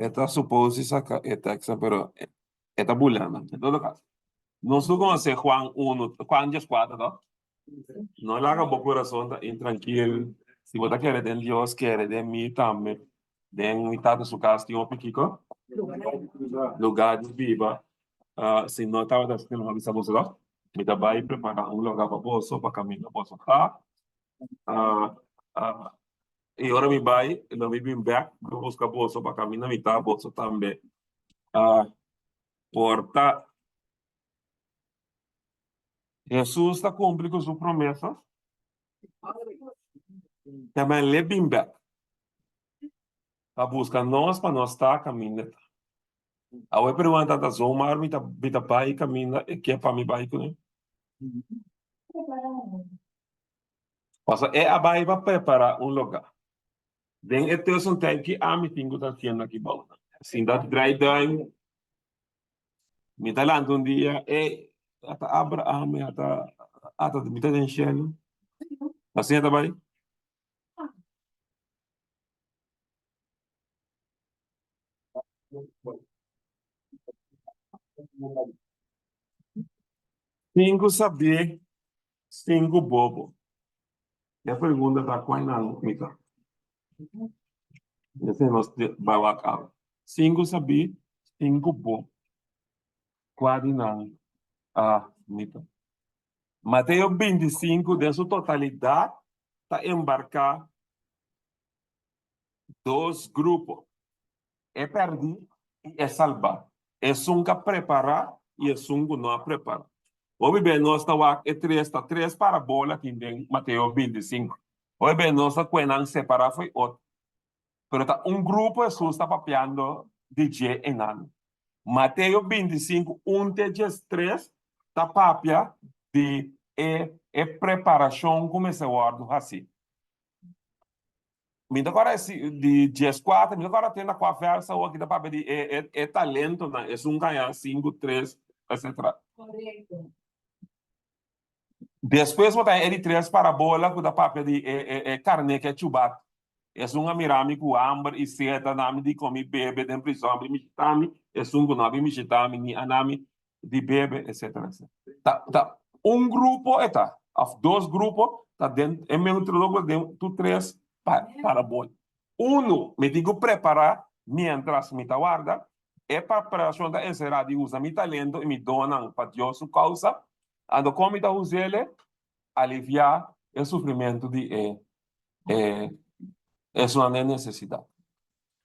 Esta supose sacar esta pero esta bulana. En todo caso, no sé cómo hacer Juan 1, Juan 4, ¿no? No le haga por corazón, está intranquilo. Si vos quieres de Dios, quiere de mí también. De mitad de su casa, tiene un piquico. Lugar de viva. Se não estava descendo uma missa musical, me dá vai preparar um lugar para bolso, para caminhar, posso estar. E agora me vai, não me vim back, vou buscar bolso para caminhar, me dá bolso também. Porta, Jesus está cumprindo com sua promessa. Também ele vim back. A buscar nós para nós estar caminhando. A eu pergunta da Zomar, me dá vai caminhar, e que é para me vai com ele. Passa, é a vai para preparar um lugar. Den het tussen tijd que a me tenho da tienda aqui bom. Assim dat draai dan me talando um dia ata Abraham ata de mita den shell. Assim tá bem? Cinco saber, cinco bobo. E a pergunta da qual não mita. Esse é nosso babacaba. Cinco saber, cinco bobo. Qual não mita. Mateus 25, de sua totalidade, está embarcar dois grupos. É perder e é salvar. É sunga preparar e é sunga não preparar. Hoje bem, nós está três parabolas que tem Mateus 25. Hoje bem, nós está querendo separar foi outro. Pero tá grupo Jesus está papiando de dia em ano. Mateus 25, 1 de 3, está papia de preparação como esse guardo assim. Me agora de dias 4, me agora tem na conversa o aqui da papel de talento, né? É ganhar 5, 3, etc. Correto. Depois vou ter de 3 parabola com da papel de carne que é chubat. É mirami com hambre e seta, nome de comer bebe, de prisão, de mexitami, é com nome mexitami, ni anami de bebe, etc. Tá, grupo dois grupos, tá dentro, é mesmo tu 3 parabola. Me digo preparar, mientras me guarda, é preparação da encerrada e usa mi talento e me dona para Deus sua causa, ando como está usando aliviar o sofrimento de é uma necessidade.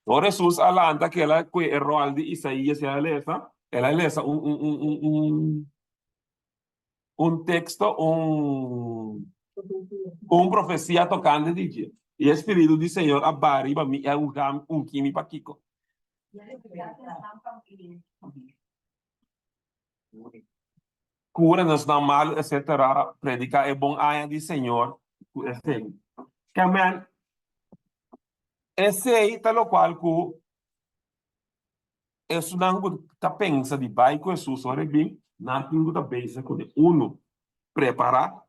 Então, Jesus alanta que ela que é rol de Isaías e ela lesa texto, profecia tocante de dia. E o Espírito do Senhor abari para mim é kimi para Kiko. Cura-nos na mal, etc. Predicar é bom a de Senhor. Que amém. Esse aí, tal qual que é não tá pensa de vai com Jesus, olha bem, não tem que pensa com preparar,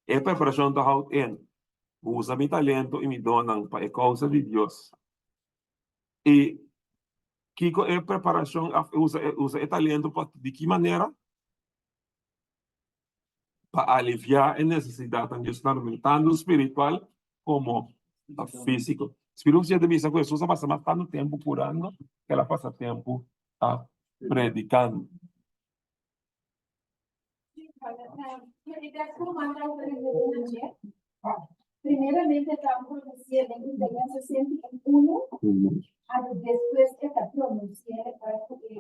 é preparação da haut usa meu talento e me dona para a causa de Deus. E que é preparação, usa o talento de que maneira? Para aliviar a necessidade tanto espiritual como físico. Espírito Santo me diz que Jesus passa mais tanto tempo curando que ela passa tempo predicando. Primeramente, estamos pronunciando en Isaías 61, después está pronunciando para que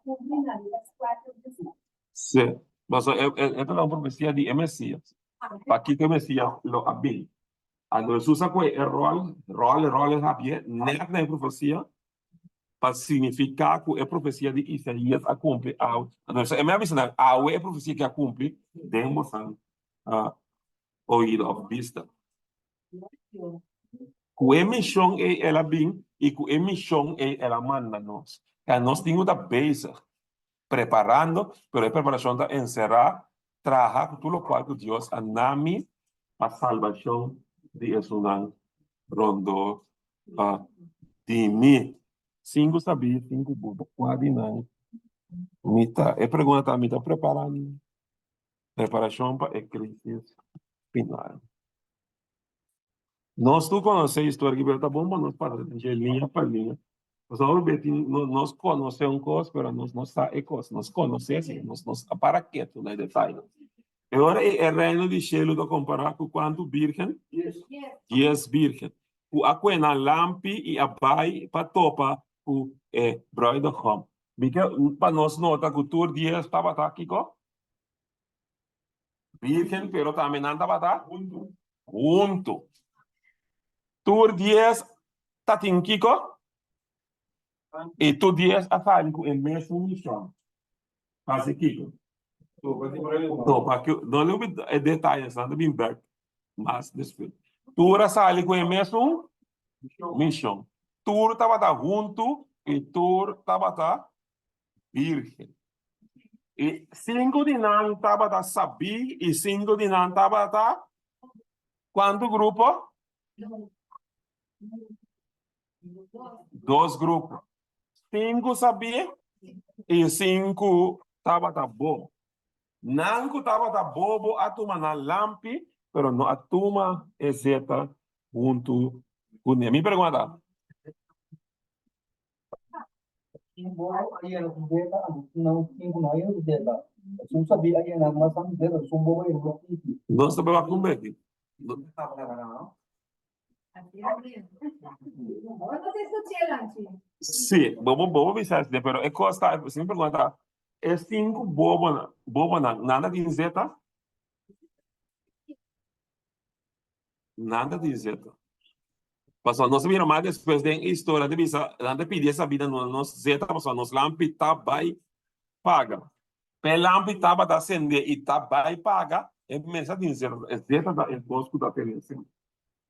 cumplen las 4 veces. Sí, mas esta é uma profecia de Messias. Para que o Messias lo abriu. Quando Jesus sacou o rol havia na profecia para significar que a profecia de Isaías a cumpre. Então, é mesmo assim, a profecia que a cumpre, temos ouído ou vista. Com a missão ela vem e com a missão ela manda nós. Nós temos da base preparando, pero a preparação da encerrar, trabalhar tudo o qual Deus anami a salvação de Jesus rondo de mim. 5 sabia, 5 bobo. 4 não. Mita, é pergunta, me está preparando. Preparação para a crise final. Nós tu conhecemos a história que está bom, mas nós paramos de linha para linha. Nós conhecemos coisas, mas nós não sabemos, nós conhecemos, nós para quieto, né, detalhe. Agora, o reino de Shelo está comparado com quanto virgem? 10 virgem. O aquena lampi e a pai para topa o bruidegom. Para nós nota que o tour 10 estava aqui com virgem, pero também não estava junto. Tour 10 está aqui com e tu 10 a falar com o mesmo missão. Faz aqui. Topa que não lembro detalhes, não bem perto, mas desculpa. Tour a falar com o mesmo missão. Tour estava junto e tour estava virgem. E 5 de não estava sabi e 5 de não estava quanto grupo? 2 grupos. 5 sabia e 5 estava bom. Não estava bobo a turma na lampi, pero não a turma exeta junto com ele. Me pergunta. Não sabia como é que. Sim, bobo bisa, pero é costa, se me pergunta, é 5 bobo nada de zeta? Nada de zeta. Pastor, nós vimos mais depois da história de bisa, antes pedir essa vida nos zeta, pastor, nos lampi tá vai paga. Pel lampi tá vai acender e tá vai paga, é mensa de zeta da el bosco da perícia.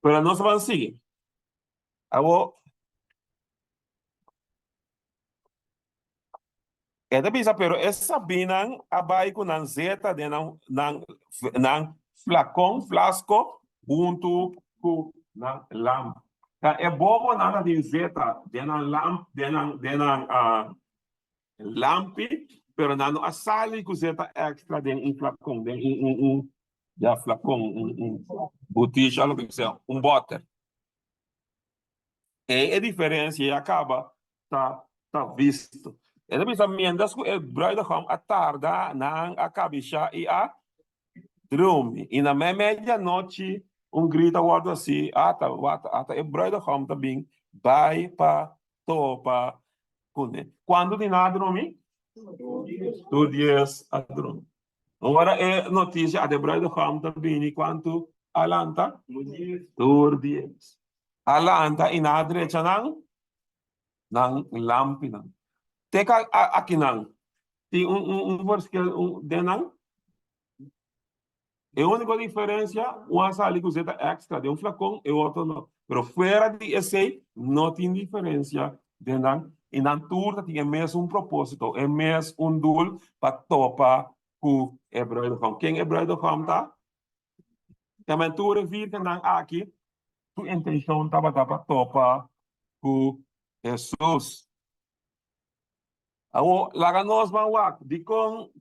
Pero nós vamos seguir. Agora é da bisa, pero essa binan abai com nan zeta de nan flacon, flasco, junto com nan lamp. É bobo nada de zeta de nan lamp, de nan lampi, pero nan asali com zeta extra de flacon, de já flacon, botija, algo que seja, botter. É a diferença e acaba tá visto. E da bisa miendas ko bruidegom a tarda nang a cabisha e a dorme. E na medianoche grita guarda assim, ata e bruidegom também vai para topa kune. Quando de nada dorme? 2 dias a dorme. Agora é notícia a de bruidegom também quanto alanta? 2 dias. Alanta e na direita nang lampi nang. Teka aqui não. Tem versículo de não. É a única diferença, uma sala com zeta extra de flacão e outro não. Mas fora de esse, não tem diferença de não. E na turma tem mesmo propósito, é mesmo dul para topar com o hebreu do Quem é hebreu do tá? Também tu revir que não aqui, tu intenção estava para topar com Jesus. Awo laga nós vamos lá, de com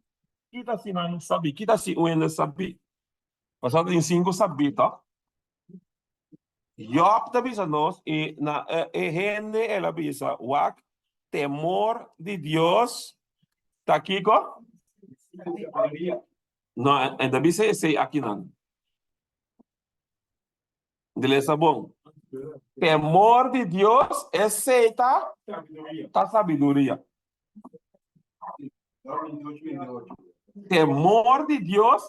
kita si não sabe, kita si uenda sabe. Passado em 5 sabe, tá? Job da bisa nós e na gente ela bisa wak temor de Deus tá aqui co? Não, ainda bisa esse aqui não. Beleza bom. Temor de Deus esse tá sabedoria. Temor de Deus,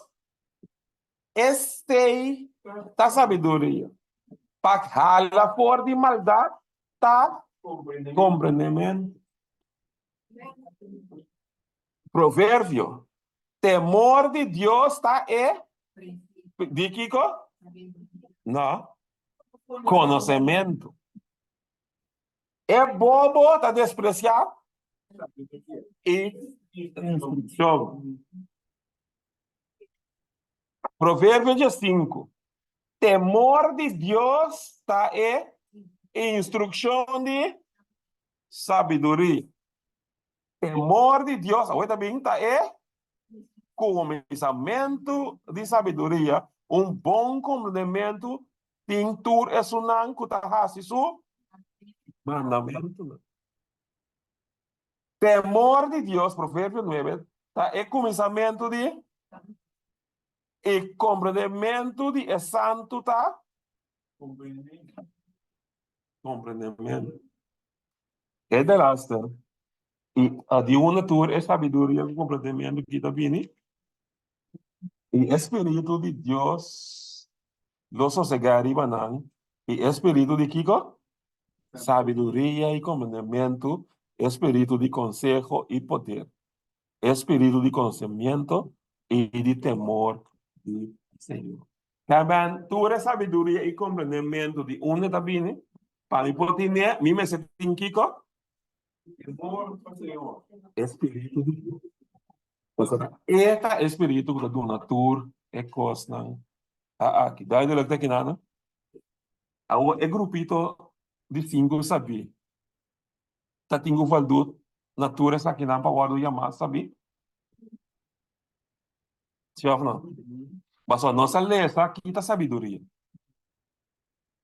da sabedoria. Para jala por de maldade, tá compreendimento. Provérbio. Temor de Deus tá de Kiko? Não. Conhecimento. É bobo, tá despreciado. E instrução. Provérbio 5. Temor de Deus está instrução de sabedoria. Temor de Deus, ahorita bem, tá? Começamento de sabedoria, bom complemento, pintura é sunan que tá isso mandamento. Temor de Deus, provérbio 9, tá? É começamento de compreendimento de santo, tá? Compreendimento. É de lasta. E a de uma tour é sabedoria, compreendimento que tá vindo. E Espírito de Deus, lo sossegaria banang. E Espírito de Kiko, sabedoria e compreendimento, Espírito de consejo e poder, Espírito de conhecimento e de temor do Senhor. Também, toda sabedoria e compreendimento de onde está vindo, para poder me sentir Kiko, temor do Senhor, Espírito de Deus. Esta Espírito do natura é coisa aqui. Daí ele está aqui nada. É grupito de 5 sabe. Tá tingo valdo natura sa aqui na pawado yama sabe. Siya não. Basta nossa lesa kita sabedoria.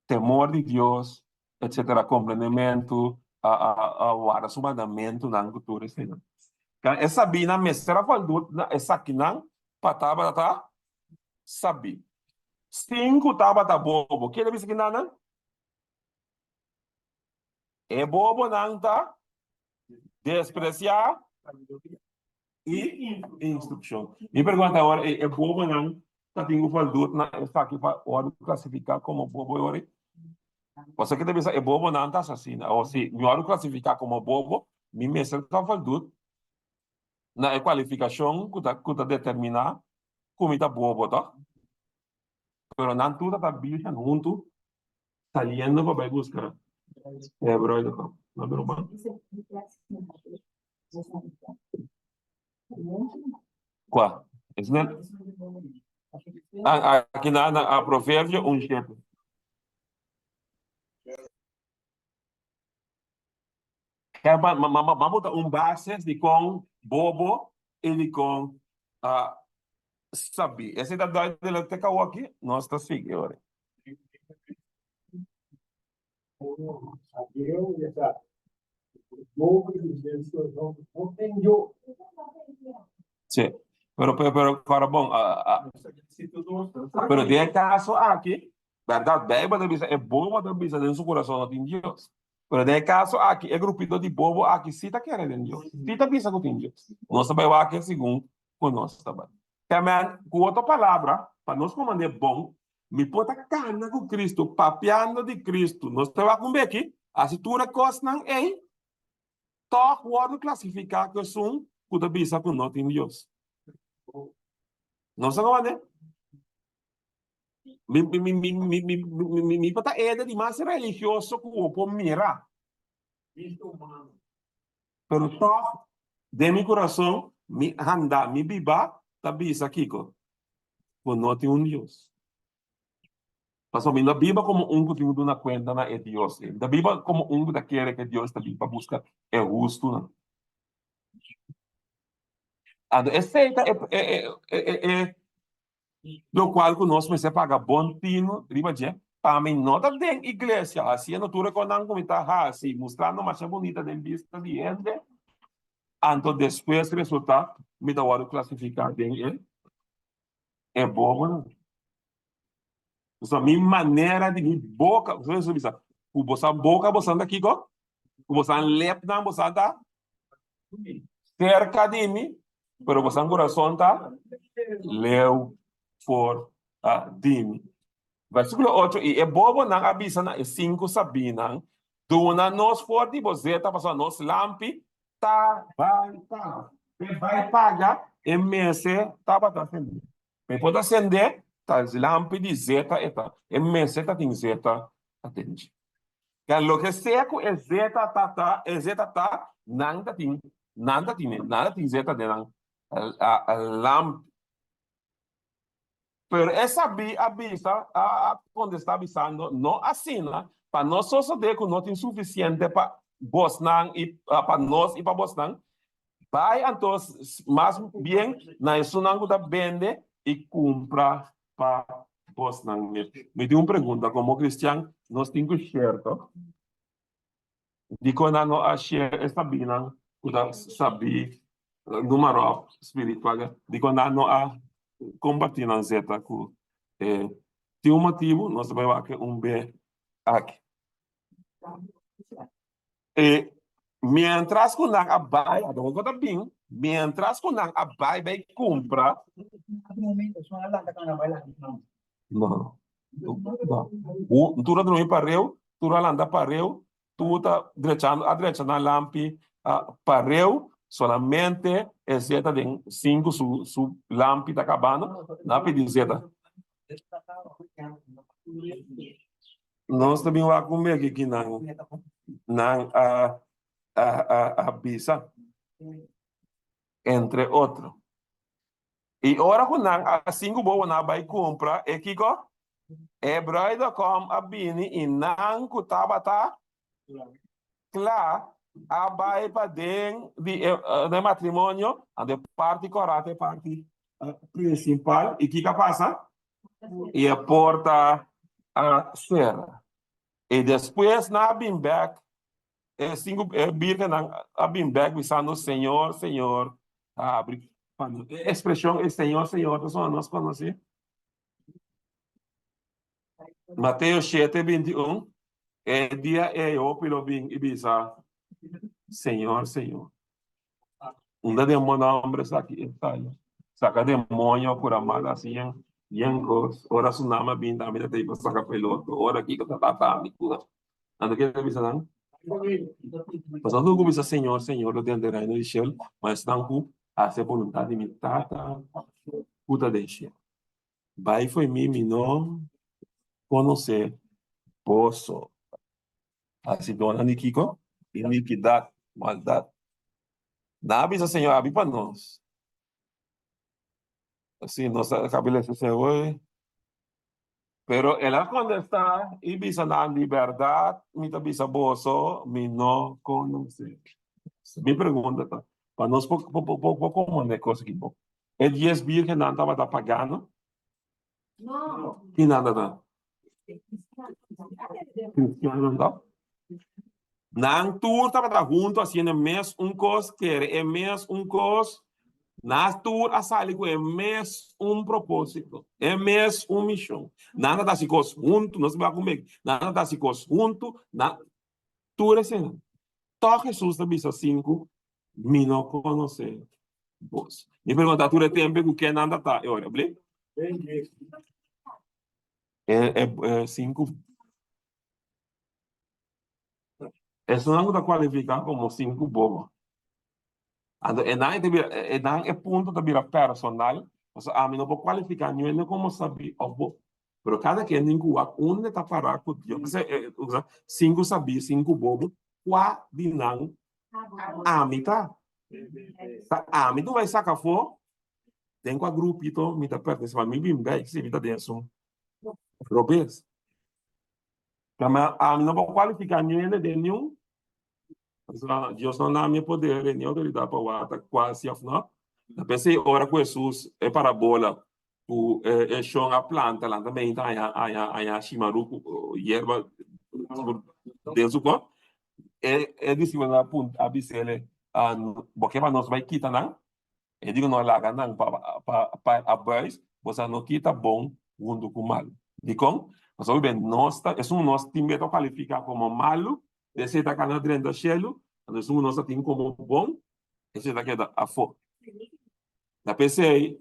Temor de Deus, etc. Compreendimento, a mandamento ng cultura sila. Kaya essa bina mestra valdo na essa aqui na pataba ta sabi. 5 taba ta bobo. Que ele disse que nana? É bobo nang ta despreciar e instrução. Me pergunta agora, é bobo não? Tá tendo falado na essa aqui para classificar como bobo agora? Você que deve ser é bobo não tá assassina. Ou se me classificar como bobo, me mesmo tá falando na qualificação que tá determinar como tá bobo, tá? Pero não tudo tá bicha junto saliendo para buscar. É bro, não é broma. Qual? Esse não. Aqui na provérbio jeito. Vamos dar base de com bobo e de com sabi. Esse da dois de leite aqui, nós está seguindo agora. Sim. Pero para bom, pero de caso aqui, verdade, bem, mas é bobo, mas bisa dentro do coração não tem Deus. Pero de caso aqui, é grupito de bobo aqui, se tá querendo Deus. Se tá bisa que tem Deus. Nós também aqui segundo conosco também. Também, com outra palavra, para nós como é bom, me pode cana com Cristo, papiando de Cristo. Nós estamos com aqui, a cintura costa não é, toque o classificar que são, que tá bisa que não tem Deus. Não sei como é. Me pata é de mais religioso que o por mirar. Pero só de meu coração, me anda, me biba, tá bisa aqui, ko não tem Deus. Pastor, na Bíblia como que tem uma conta na é Deus. Da Bíblia como que quer que Deus está para buscar é justo, não? Essa é lo qual que nós me paga bom tino, riba je, para mim não tá dentro igreja, assim a natura com não como tá assim, mostrando mais bonita de vista de gente, então depois resultado me dá hora classificar bem é bom, não? Então minha maneira de boca, você sabe, o bossa boca bossa daqui go, o bossa lep não bossa tá cerca de mim, pero bossa coração tá leu for de mim. Versículo 8, e é bobo não avisa na 5 sabina, dona nós forte, você tá passando nos lampi, vai pagar, e mês tá para acender. Mas pode acender, tá lampi de zeta eta, e mês tá tem zeta atende. Que lo que seco é zeta é zeta nada tem zeta de não, lamp. Pero essa avisa, quando está avisando, não assina, para nós só saber que não tem suficiente para Bosnan y para nos y para Bosnan, vai entonces más bien na esunan que vende y compra para Bosnan. Me dio una pregunta como cristiano, nós temos certo? Dico na no a share esta binan kuda sabi numero spiritual. Dico na no a combatir na zeta ku tem um motivo nós vai lá que B aqui. E mientras que nang abay, adong ko tabing, mientras que nang abay bay compra. No. No. Tura não pareu, tura landa pareu, tu tá a direita na lampi pareu, solamente é zeta de 5 su lampi tá acabando, na pedir zeta. Nós também vamos comer aqui nang a visa, entre outros. E ora que nang a 5 boa na vai compra, é que é braido com a bini e nang kutabata claro a vai para dentro de matrimônio, a de parte corata, parte principal, e que passa? E a porta a serra. E depois na bimback, é 5 birca na bimback, visando Senhor, Senhor, abre. A expressão é Senhor, Senhor, nós conhecemos. Mateus 7:21, é dia eu pelo bem e bisa Senhor, Senhor. Demônio homens aqui, saca demônio por amar assim, yankos, ora sunama bin dami na tayo saca peloto, ora aqui que tá tatami, ando que bisa não? Mas não bisa Senhor, Senhor, lo tenderá no céu, mas não a ser vontade de tata, puta deixa. Vai foi mim, não conhecer, posso. Assim, dona Nikiko, iniquidade, maldade. Dá bisa Senhor, abre para nós. Assim, nossa cabeça se hoje. Pero ela quando está e bisa na liberdade, me tá bisa boso, me não conhece. Me pergunta, tá? Para nós pouco como negócio aqui, pouco. É 10 bir que não estava pagando? Não. E nada, não. Cristiano não. Não, tu estava junto, assim, é mês coisa, quer, é mês coisa. Na tour a sair com é mês propósito, é mês missão. Nada da se cos junto, nós vamos comer. Nada da se cos junto, na tour assim. Só Jesus da bisa 5, me não conhece. Vos. Me pergunta tu é tempo que nada tá, olha, blé. É 5. Isso não está qualificado como 5 bobo. Ando é ponto da vira personal, mas a mim não vou qualificar nenhum como saber obo. Pero cada que ninguém onde tá parar com Deus, você 5 sabia, 5 bobo, 4 dinang a mim tá. A mim não vai sacar fora. Tem com grupito, me tá perto, mas me bem bem, se me tá dentro. Robes. A mim não vou qualificar nenhum. Deus não dá meu poder, nem autoridade para o ata quase afna. Eu pensei, ora com Jesus é parabola, o é chão a planta lá também tá a chimaruco, erva Deus o qual é disse na ponta a bisele porque para nós vai quitar não é digo não lá não para a boys você não quita bom junto com mal digo mas o bem nós é nós time to qualificar como malo desse da cana dentro do cielo nós nós tem como bom esse daqui a fo da PC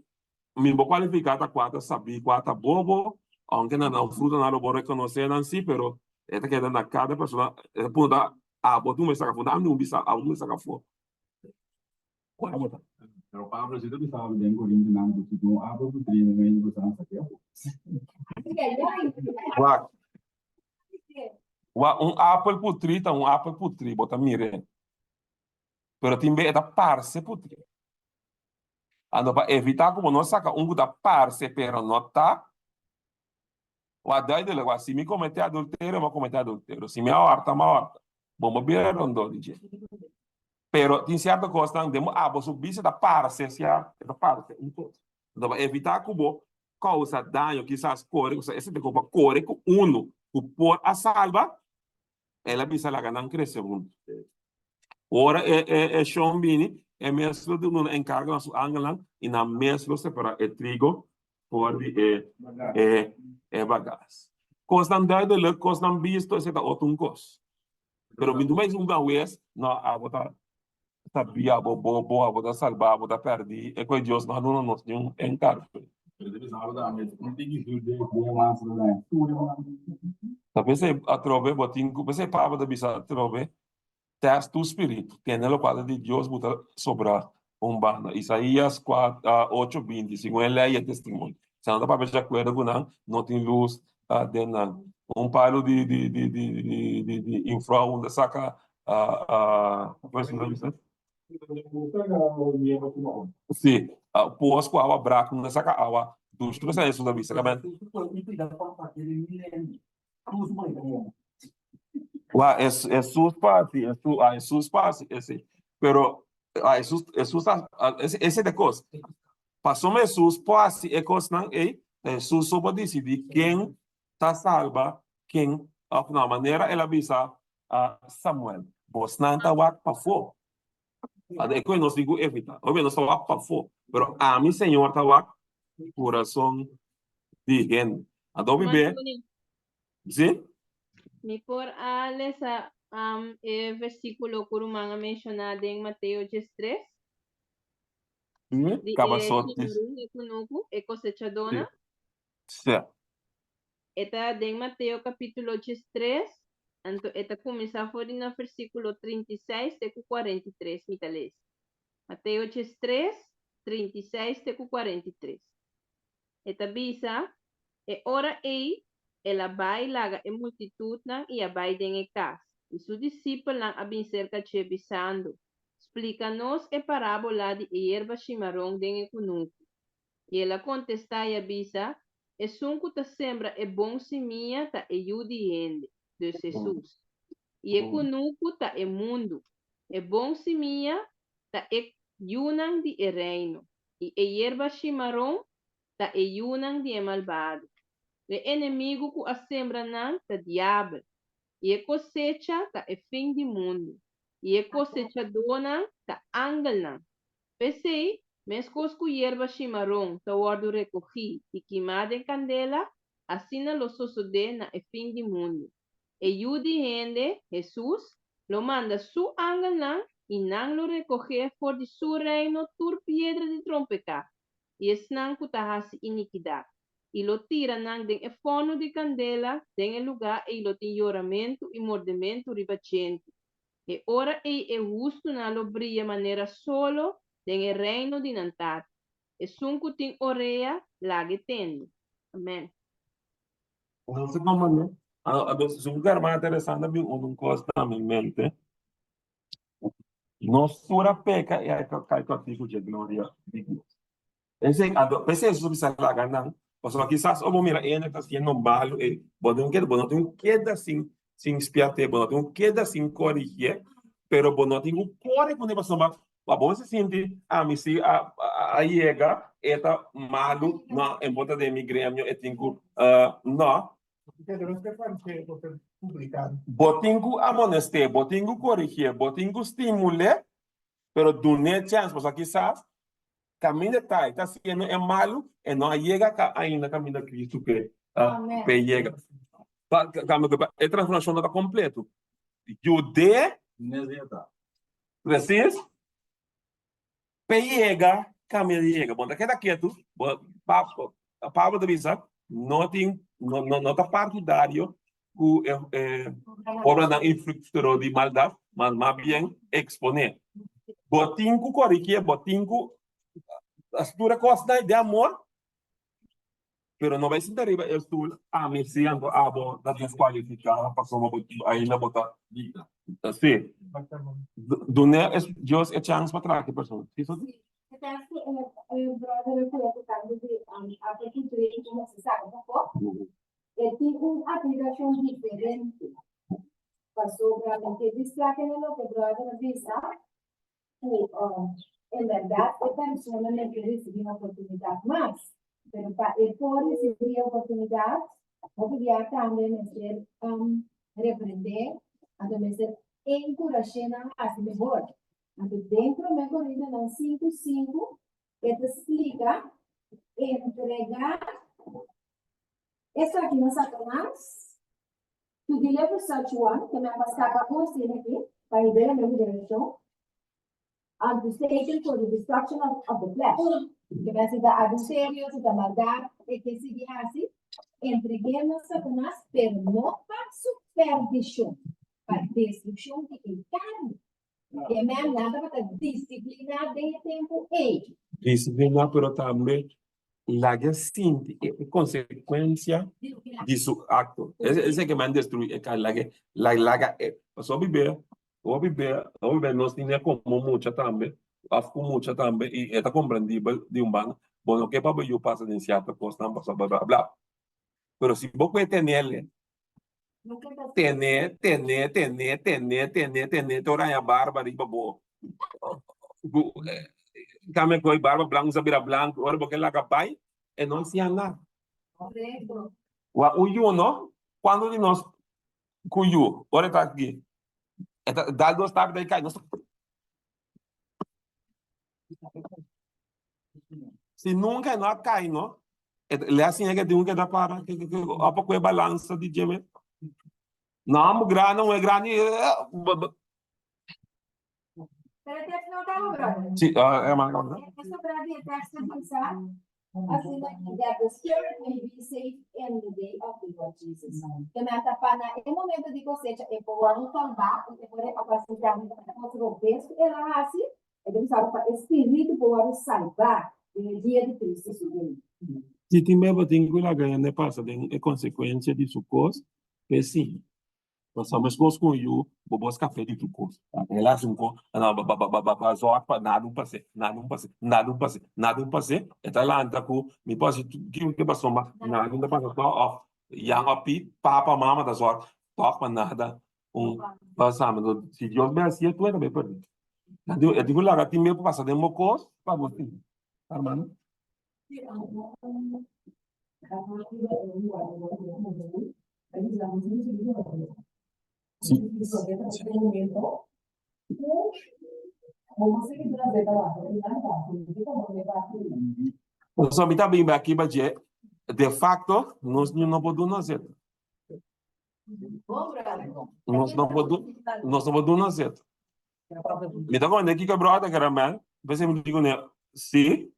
me vou qualificar a quatro saber quatro bobo aunque não fruta não vou reconhecer não sim pero é que na cada pessoa ponta a botu me saca funda não bisa a não saca fo Pero Pablo, si tú estabas bien corriendo, nada, si tú hablas tu trío, me digo, ¿sabes qué? Apple putri tá apple putri bota mire pero timbe é da parse putri ando para evitar como não saca da parse pero não tá o adai dele se me cometer adultério vou cometer adultério se me horta vamos ver rondo, dice. Pero tem certa coisa que demo abo subir da parte se da parte um pouco. Então evitar que o causa dano quizás corre, esse de copa corre com uno, o por a salva, ela bisa lá ganhar crescer muito. Ora é chombini, é mesmo de um encargo na sua angela e na mesmo separar o trigo por é bagaço. Coisa não dá de ler, coisa não visto, esse da outro coisa. Pero me do mais vez, não a botar sabia bo da salvar, bo da perdi, e coi Deus não nos deu encargo. Ele sabe da mesa, não tem que judeu, que é massa, né? Talvez a trove botinho, você pava da bisa trove, teste tu espírito, tem a palavra de Deus botar sobrar banda. Isaías 8:20, segundo ele é testemunho. Se não dá para ver já coisa com não tem luz dentro. Palo de infra, saca sim, pós com água branca, não saca água dos três é isso da vista, também. Lá é sua espaço, esse. Pero Jesus esse de coisa. Passou Jesus passe é coisa não é. Jesus só pode decidir quem tá salva, quem de uma maneira ela avisa a Samuel. Você não tá lá para fora. É que nós digo evita. Ou nós tá lá para fora. Pero a mim Senhor tá lá coração de gente. Então bebê, sim? Mi por esa versículo kurumanga mencionado em Mateus 3, de Cabaçotes. kunuku e cosechadona. Certo. Eta de Mateo capítulo 3, anto eta começa por no versículo 36 até 43, mitales. Mateo 3, 36 até 43. Eta bisa e ora ei ela vai laga e multitud nang ia vai den e cas. E su discípulo nang abin cerca bisando. Explica-nos e parábola de erva chimarrão den e kunuku. E ela contesta e avisa, e sunku ta sembra e bom semia ta e yudiende de Jesus. E kunuku ta e mundo. E bom semia ta e yunang di e reino. E erva chimarrão ta e yunang di e malvado. O inimigo que a sembra não tá diabo. E a cosecha tá é fim do mundo. E a cosechador não tá angel não. Pensei, mas cosco erva chimarrão tá ordo recogi e queimada em candela, assim lo sucede na é fim do mundo. E yudi gente, Jesus, lo manda su angel não e não lo recoger por de su reino tur piedra de trompecar. E es não que tá iniquidade. E lo tira nang den e fono de candela, den e lugar e lo tin lloramento e mordimento ribacente. E ora e justo na lo brilla maneira solo den e reino di nantat. E sunku tin oreia lage tendo. Amen. Não sei como, né? Um lugar mais interessante, um coisa na minha mente. Nós sura peca e aí cai com a fico de glória de Deus. Esse é sobre essa laga, não. Porque quizás, o mira, ele está sendo malo, e bom tem um queda assim, sem espiate, bom tem um queda assim corrigir, pero bom tem um core quando você vai, bom se sente, me se a chega, eta malo, não, em volta de migrêmio, e tenho, não. Botingu amoneste, botingu corrigir, botingu estimule, pero do net chance, porque quizás caminho está sendo é malo e não chega ainda caminho de Cristo que chega. A transformação não está completo. Judeu, preciso, chega, caminho de chega. Bom, daquela quieto, a palavra da visão não tem, não está partidário com obra da infraestrutura de maldade, mas mais bem exponer. Botinho corrigir, botinho as duras costas de amor, pero não vai se deriva eu estou me sendo da desqualificada passou uma aí na botar assim do né Deus é chance para trás que pessoa isso Tem uma aplicação diferente. pasó realmente distraen lo que brother avisa que en verdad esta persona no quiere recibir una oportunidad más, pero para por recibir oportunidad, podría también ser reprender, entonces ser encorajar a hacer mejor. Entonces dentro de Corintios 5:5, esto explica entregar esto aquí no Satanás, to deliver such one, que me pasaba por si aquí, para ir a la dirección, and to Satan for the destruction of the flesh. Que me hace da adulterio, se da maldad, que sigue así, entreguemos a Satanás, pero no para su perdición, para destrucción de el carne. Que me han dado para disciplinar de tiempo ellos. Disciplina, pero também larga sinti consequência de seu acto. Esse que me destruir é que larga só beber, nós tínhamos como muita também, afco muita também e é compreendível de banco. Bom, o que para eu passar em certa coisa não passa blá blá. Pero se você tem ele, toda a barba de babo. Kami ko barba blanco sabira blanco, ora porque la capai e não se anda. Correcto. Wa uyu no, quando de nós cuyu, ora tá aqui. Eta dá dois tapas daí cai, nós. Se nunca não cai, não. Ele assim é que tem que dar para que a pouco é balança de geme. Não, grana, não é grana. Pero el texto no está brother. Sim, é mais Esto trata de texto pensar, así that the spirit may be safe in the day of the Lord Jesus. Que me atapana en momento de cosecha, e por um salvar, e por apacentar outro texto, ela assim, ele usava para espírito por salvar no dia de Cristo subindo. Se tiver botinho que lá ganha, né, passa, tem consequência de sucos, é sim. Nós somos com o bobos café de sucos. Ela assim, não, só para nada passe. Então lá anda com, me pode que passou, mas nada não passa só, yang api, papa, mama da sorte, toca nada, passamos, se Deus me assim, tu é também perdido. Eu digo lá, tem meio passa de mocos, para você, hermano. Nós estamos bem aqui, mas de facto, nós não podemos fazer. Nós não podemos fazer. Me dá conta que quebrou a caramel, você me diz, né, sim.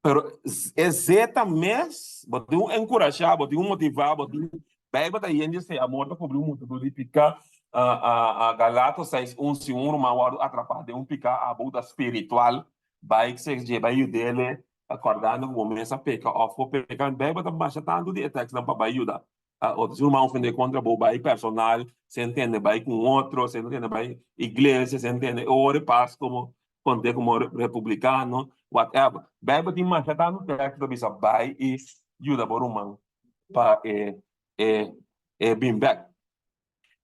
Pero exatamente, bote encorajar, bote motivar, bote vai botar gente se amor para cobrir muito do picar a Galatas 6:1 mas atrapalhar de picar a boda espiritual, vai que se vai dele acordando começa a pecar, ou pecar bem botar baixa tanto de texto não para ajudar. Outros irmãos ofender contra o vai personal, se entende vai com outro, se entende vai igreja, se entende ore paz como conter como republicano, whatever. Bible tem mais tá no texto do bisa vai e ajuda por humano para bem back.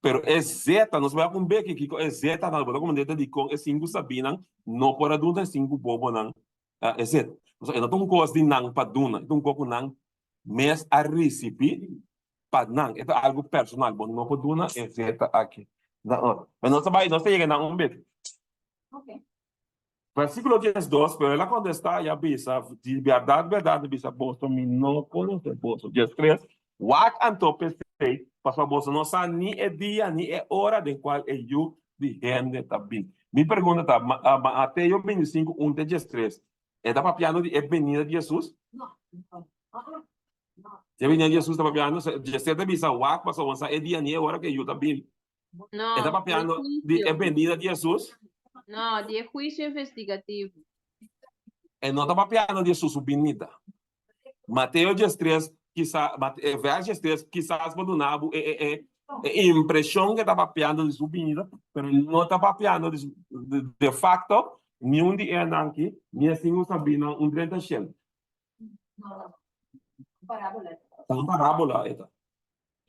Pero zeta nós vai com bem que zeta não vou como dentro de com cinco sabinan não para duna cinco bobo não zeta. Então eu não gosto de não para duna, então com não mes a receber para não, é algo personal, bom não para duna zeta aqui. Não, mas nós vai nós chega não bem. Okay. Versículo 10:2, pero ela quando está já bisa, de verdade, bisa, bosto, me não conhece, bosto. 10:3, wak antope sei, pastor bosto, não sabe nem é dia, nem é hora de qual é eu de gente também. Me pergunta, tá, Mateus 25:1 de 10:3, é da papiano de venida de Jesus? Não. Se venida de Jesus da papiano, você deve bisa, wak, pastor, não sabe é dia, nem é hora que eu também. No, É da papiano de venida de Jesus? no, de juicio investigativo. Não está papiando de sua subvenida. Mateus 10:3, quizás, verso 10:3, quizás por nabo impressão que está papiando de subvenida, mas não está papiando de facto, nenhum de aqui, nem assim o sabina, 30%. Parábola. Uma parábola, esta.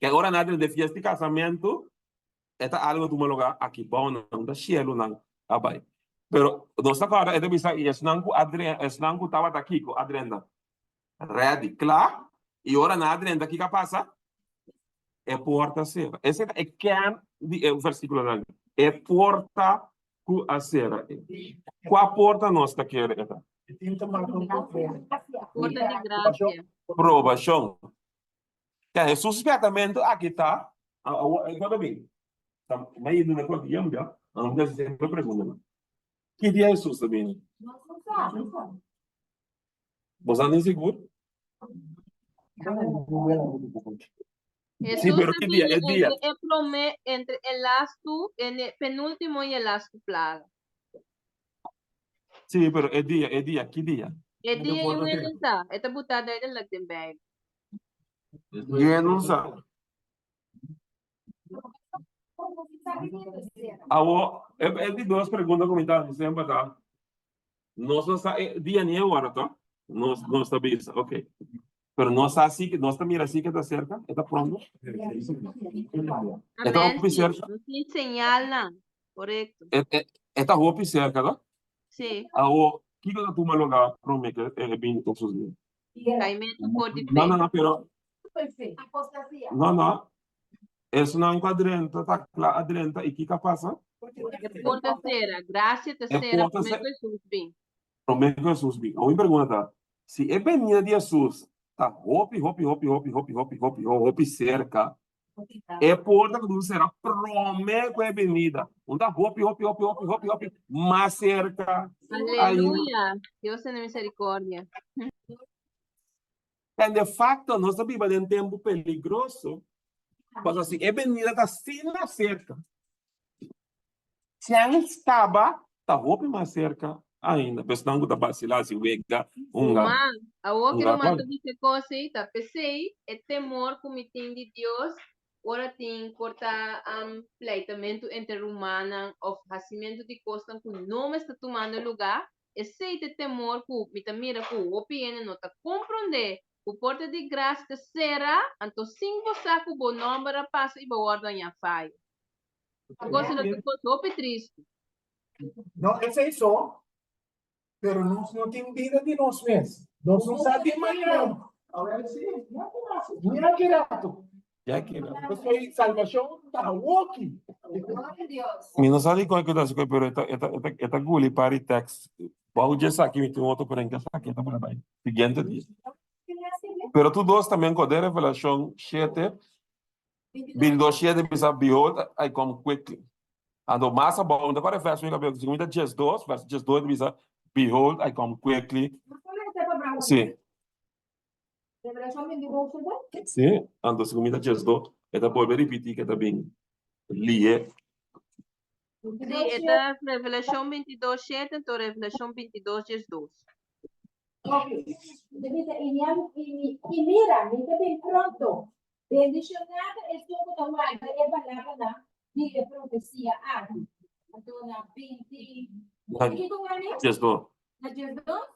Que agora nada de fiesta de casamento, é algo que tu lugar aqui bom não da cielo não abai. Pero nossa cara é de bisa e esnangu Adriana, esnangu tava aqui com Adriana. Ready, claro? E ora na Adriana que passa é porta cera. Esse é can o versículo não. É porta cu a cera. Qual porta nós está querendo? Porta de gracia. Provação. Que Jesus certamente aqui tá. Agora bem. Mas ainda não pode ir, já. Não deve ser uma pergunta. Que dia é Jesus também? Você não é seguro? Jesús pero ¿qué día? viene ¿El día? entre el lasto, en el penúltimo y el lasto plaga. Sí, pero el día, ¿qué día? El día yung elisa, ito butada yung lagtimbag. Yo no sé. Ahora, el de dos preguntas comentadas, siempre está. No sé, día ni ahora, ¿tá? No está bien, ok. Pero no está así, no está mira así que está cerca, está pronto. Está Amén. muy Sí, cerca. sí, señal na. Correcto. Está muy cerca, ¿no? Sí. Ahora, ¿qué es lo que tú me lo das? Promete que es bien con sus días. Caimiento por de No, fe. no, pero, Apostasía. no. Es una encuadrenta, está clara, adrenta, ¿y qué pasa? Porta cera, gracia tercera, porta primeiro cera. Jesus bem. Promete que Jesus vem. Uma pergunta, se é venida de Jesus, tá hopi cerca, é porta que não será promete que é venida. Não tá hopi, mais cerca. Aleluia. Deus tem misericórdia. E de facto, nossa Bíblia tem tempo peligroso, mas assim, é venida tá sim na cerca. Se ela estava, tá hopi mais cerca ainda. Pessoal que tá vacilar, se vega, Uma, a outra que não lugar, mata de coisa, tá pensei, é temor como tem de Deus, ora tem corta pleitamento entre humana ou fazimento de coisa que não está tomando lugar, esse é temor que me mira que o opinião não está compreender. O porta de graça será, então cinco saco bom número passa e boa ordem a falha. A coisa da coisa é triste. No, es eso, pero no tiene vida de nos meses. Nós não sabemos amanhã. Agora sim, mira que rato. já que Porque salvação está walking. Gloria a Dios. mi no sabe con qué das pero esta guli para text. Vou já aqui me tem outro para encaixar aqui tá por aí. Siguiente dia. Pero tu dos também com Revelação 7, 22 bisa behold I come quickly. Ando mais bom, da para verso ainda bem, segunda 12, verso 12 bisa behold I come quickly. Sim. Revelación 22, ¿verdad? Sim, ando segunda 12, esta pode repetir que tá bem. Lie. Sí, esta es Revelación 22:7, entonces Revelación 22:2. Ok. Dice, y mira, bien pronto. Bendicionada es todo lo mal, es palabra de profecía. Entonces, 20. ¿Qué tú ganas? 12.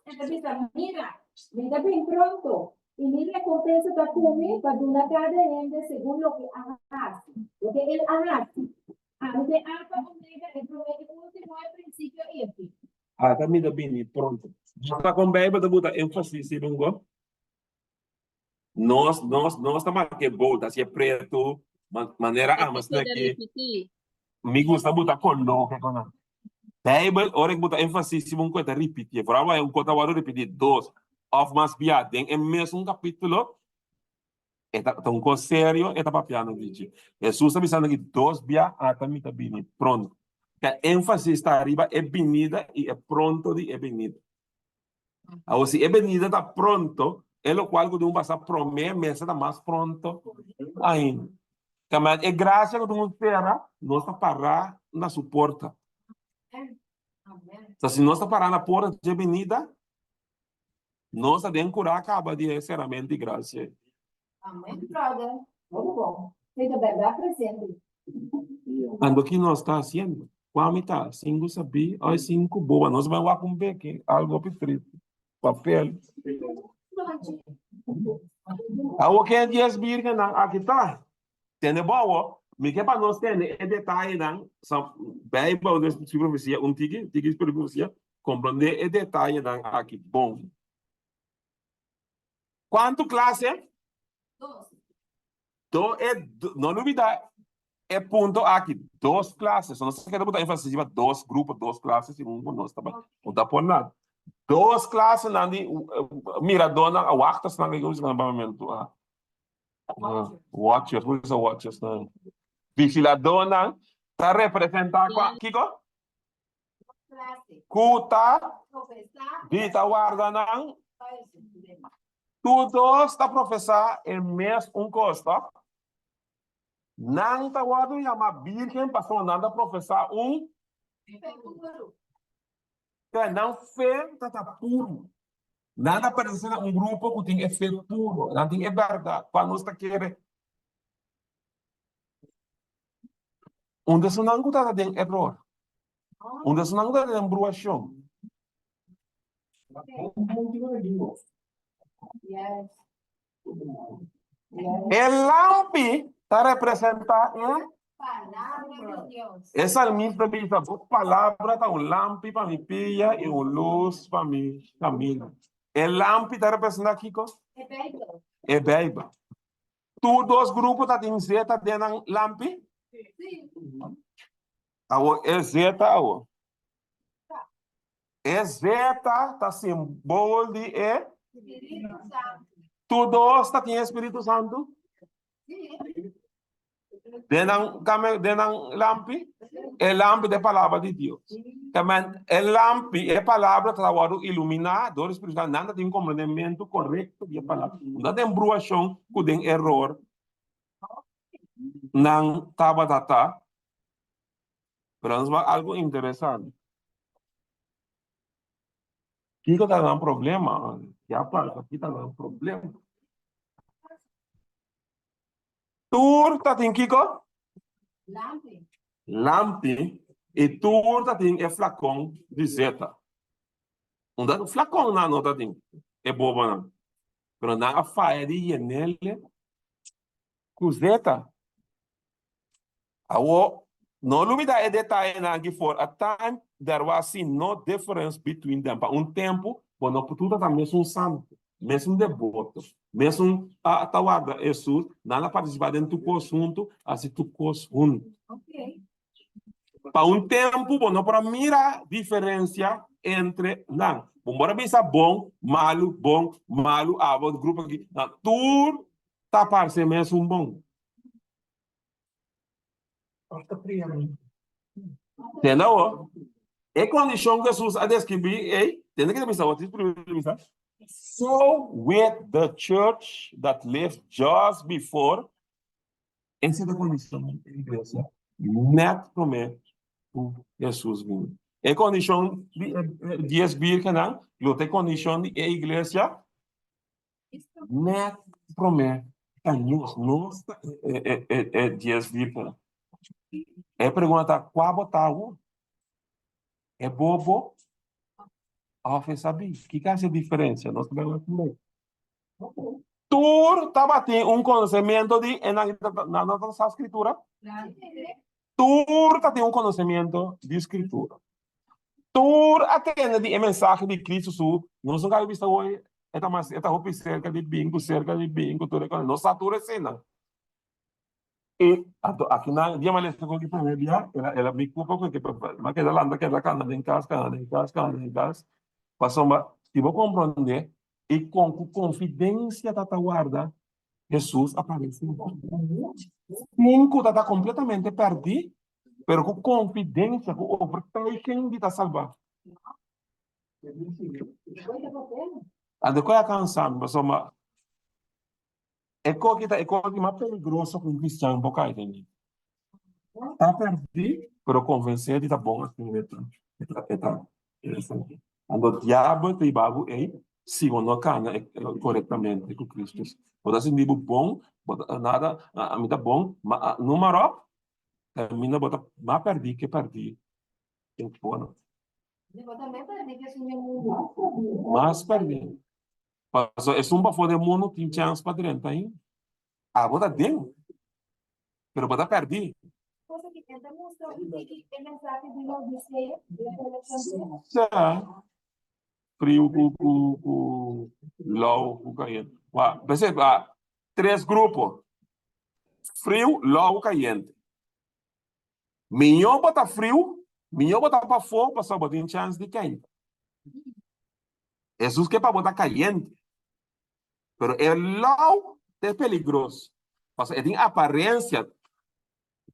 Entonces, mira bien pronto. Y mi recompensa para comer, para una cada gente según lo que hagas. Lo que él haga. De alfa omega, el último, el principio y el fin. Tá me bem pronto. Tá com bem para botar ênfase se não go. Nós estamos aqui volta, se é preto, maneira mas Queda aqui. repetir. Me gusta botar color que com. Bible, ora que botar ênfase se não coisa repetir. Por agora um coisa vou repetir dois. Of mas biadem é mesmo capítulo. Eta tão com sério, eta papiano diz. Jesus está pensando que dois bia até me tá bem pronto. Que ênfase está arriba é venida e é pronto de é venida. Agora se é venida está pronto, é o qual que tu passa promessa está mais pronto ainda. Mas é graça que tu espera, nós está parar na sua porta. Então, se nós está parar na porta de venida, nós está dentro curar acaba de seramente de graça. Amém, brother. Muito bom. Feita verdade presente. Ando que nós está fazendo? Qual está? 5 sabia, ou 5 boa. Nós vamos lá com aqui, algo preto, papel. Agora quem é 10 birga aqui está? Tene boa, me que para nós ter é detalhe não, são bem bom das profecia, tiki profecia, compreender é detalhe não aqui. Bom. Quanto classe? Não duvida, é ponto aqui, 2 classes. Não se quer botar ênfase em 2 grupos, 2 classes, e nós tá não tá por nada. 2 classes, não de miradona, a wartas não que usa no momento. Watchers, what is a watchers não? Vigiladona, tá representar Kiko? Kuta, Vita guarda não? Tudo está professar em mês costa. Não está guardando chama virgem, passou nada professar que não fé está puro. Nada parece grupo que tem fé puro, não tem verdade. Quando está querendo onde se não está tem erro, onde se não está tem embruação. Yes. El lampi está representado Palabra de Dios. é salmista diz a palavra está lampi para mi pia e luz para mi caminho. El lampi está representado Kiko? Efecto. É beiba. Tu 2 grupos tá tem zeta dentro lampi? Sí. Awo é zeta awo. É zeta tá simbolo de Espíritu Santo. tu 2 tá tem Espírito Santo? Sí. Dentro lampi? É lampi da palavra de Deus. Também é lampi é palavra trabalho iluminar, do Espírito Santo, nada tem compreendimento correto de palavra. Não tem embruação, que tem erro. Não tava data. Mas algo interessante. Kiko está dando problema. Já para, aqui está dando problema. Tur tá tem Kiko? Lampi. Lampi. E tur tá tem é flacão de zeta. Onde o flacão na nota tem. É bobo não. Mas na faeria nele, com zeta. Awo, no dúvida é detalhe na que for a time there was no difference between them. Para tempo, quando tudo tá mesmo santo, mesmo devoto, mesmo a tawada Jesus, nada participar dentro do conjunto, assim tu conjunto. Ok. Para tempo, quando para mirar diferença entre não. Bora pensar bom, malo, o grupo aqui, tudo tá parecendo mesmo bom. Entendeu? É condição que Jesus a descrever, entendeu que pensar what is pensar? So with the church that lived just before, essa é a condição da igreja. Net promete o Jesus vindo. É condição de esbir que não, é condição de igreja net promete a nós de esbir que não. É pergunta qual botago é bobo ou fez saber que é essa diferença nós temos também. Tu estava tendo conhecimento de na nossa escritura. Tu está tendo conhecimento de escritura. Tu atende de mensagem de Cristo nós nunca visto hoje esta roupa cerca de bingo tudo que nós satura cena. E aqui na dia mais com que para dia ela me culpa com que mas que ela anda que ela cana em casa passou mas se vou compreender e com confidência da guarda Jesus aparece nunca está completamente perdido pero com confidência com overtaking de salvar adequada canção passou mas é coisa mais perigoso com cristão boca entende tá perdido pero convencer de tá bom assim quando o diabo te babu se não cana corretamente com Cristo pode ser nível bom nada a mim tá bom mas número termina bota mais perdi que perdi tem que pôr mais perdi mas é um bafo de mundo tem chance para dentro aí bota dentro pero bota perdi. Cosa que tenta mostrar que tem mensaje de la Odisea, de la relación. Sa frio com low com caliente. Você três grupos. Frio, low, caliente. Minho bota frio, minho bota para fogo, para só botar chance de quente. Jesus que é para botar caliente. Pero el low é peligroso. Porque tem aparência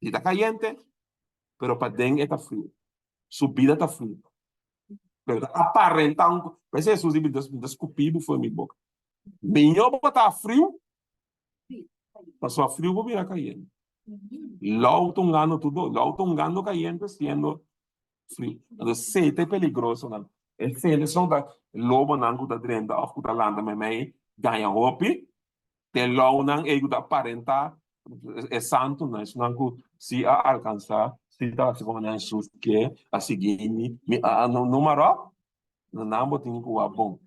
de estar caliente, pero para dentro está frio. Subida está frio. Pero aparenta parece Jesus desculpido foi minha boca. Minho botar frio, passou frio vou virar caliente. Low tungando tudo, low tungando caliente sendo frio. Então sete é peligroso, não. El sete são da lobo não que tá dentro, of que tá landa me mei ganha hopi. De low não é que tá aparenta é santo, não, isso não que se alcançar, se tá se como Jesus que a seguir no número não botin que o bom.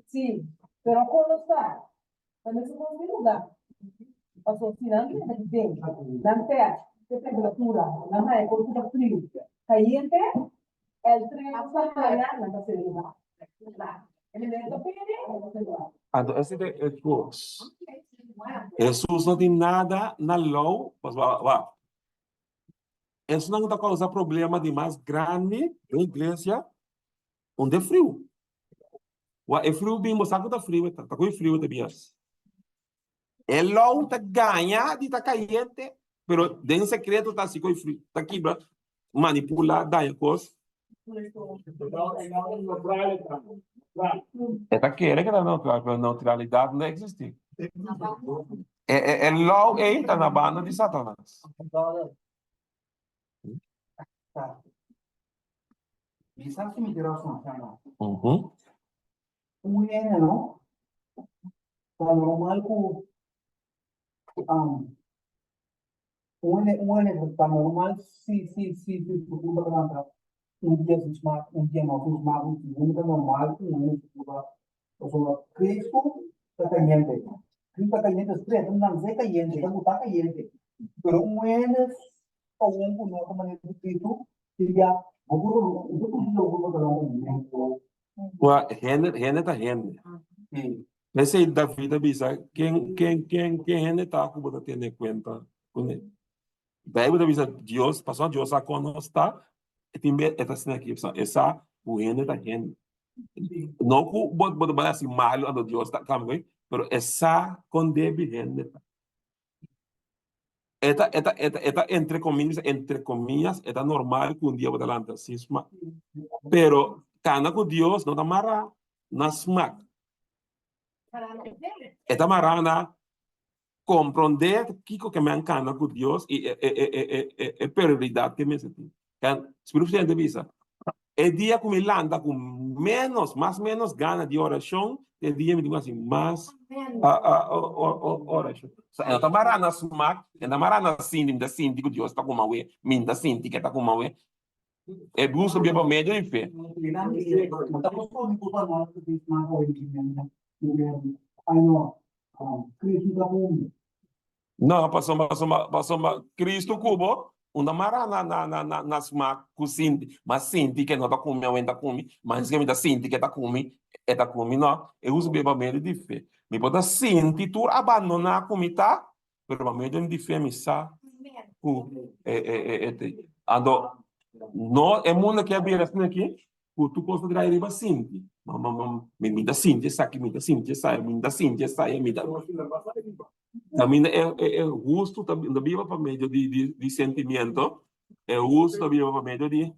Sì, però quello sta, quando si può sviluppare, associnando dentro, la temperatura, la mare con tutto frio, caliente, e il treno sta la serena. Então, esse é Deus. Jesus não tem nada na low, mas isso não está causando problema de mais grande na igreja, onde é frio. É frio bem, mas está frio, está com frio também. É low, está ganha, está caliente, mas dentro secreto está assim com frio, está aqui, manipular, dá coisa. Esta quer que a neutralidade não existe. É low está na banda de Satanás. Bisa sih mikir sama. Uhum. Umumnya no, kalau normal ku, umumnya kalau normal si suku berkata, dia smart, dia mau smart, ini kan normal tu, ini suku so Cristo está caliente, Cristo está caliente, stress, não sei caliente, não está caliente, pero umumnya algum ku no como Cristo, dia Rende tá rende. Esse aí da vida bisa quem rende tá como tá tendo em conta com ele. Daí você bisa Deus, passou Deus a conosco tá e tem essa cena aqui, essa o rende tá rende. Não que bota assim malo ando Deus tá calma, pero essa com deve rende. Esta entre comillas, esta normal que un día va adelante, así es más. Pero, cana con Dios, no da mara, no es más. Esta marana, comprender que me encanta con Dios y prioridad que me sentí. Espíritu Santo visa. El día que me landa con más menos ganas de oración, el día me digo así, más oração. Eu tô marana sumak, eu tô marana sindim da sindim que Deus tá com uma ué, min da sindim que tá com uma ué. É busca bem para meio de fé. Não, passou Cristo cubo, uma marana na sumak com sindim, mas sindim que não tá com meu ainda com mas que me da sindim que tá com não, eu uso bem para meio de fé. Me pode sentir tu abandonar a comida, pero a meio de fé me sa, ando no é mundo que abrir assim aqui, tu posso trair riba sinti, me da sinti essa aqui, me da sinti essa, me da sinti essa, me da Também é justo também viva por meio de sentimento, é justo viva por meio de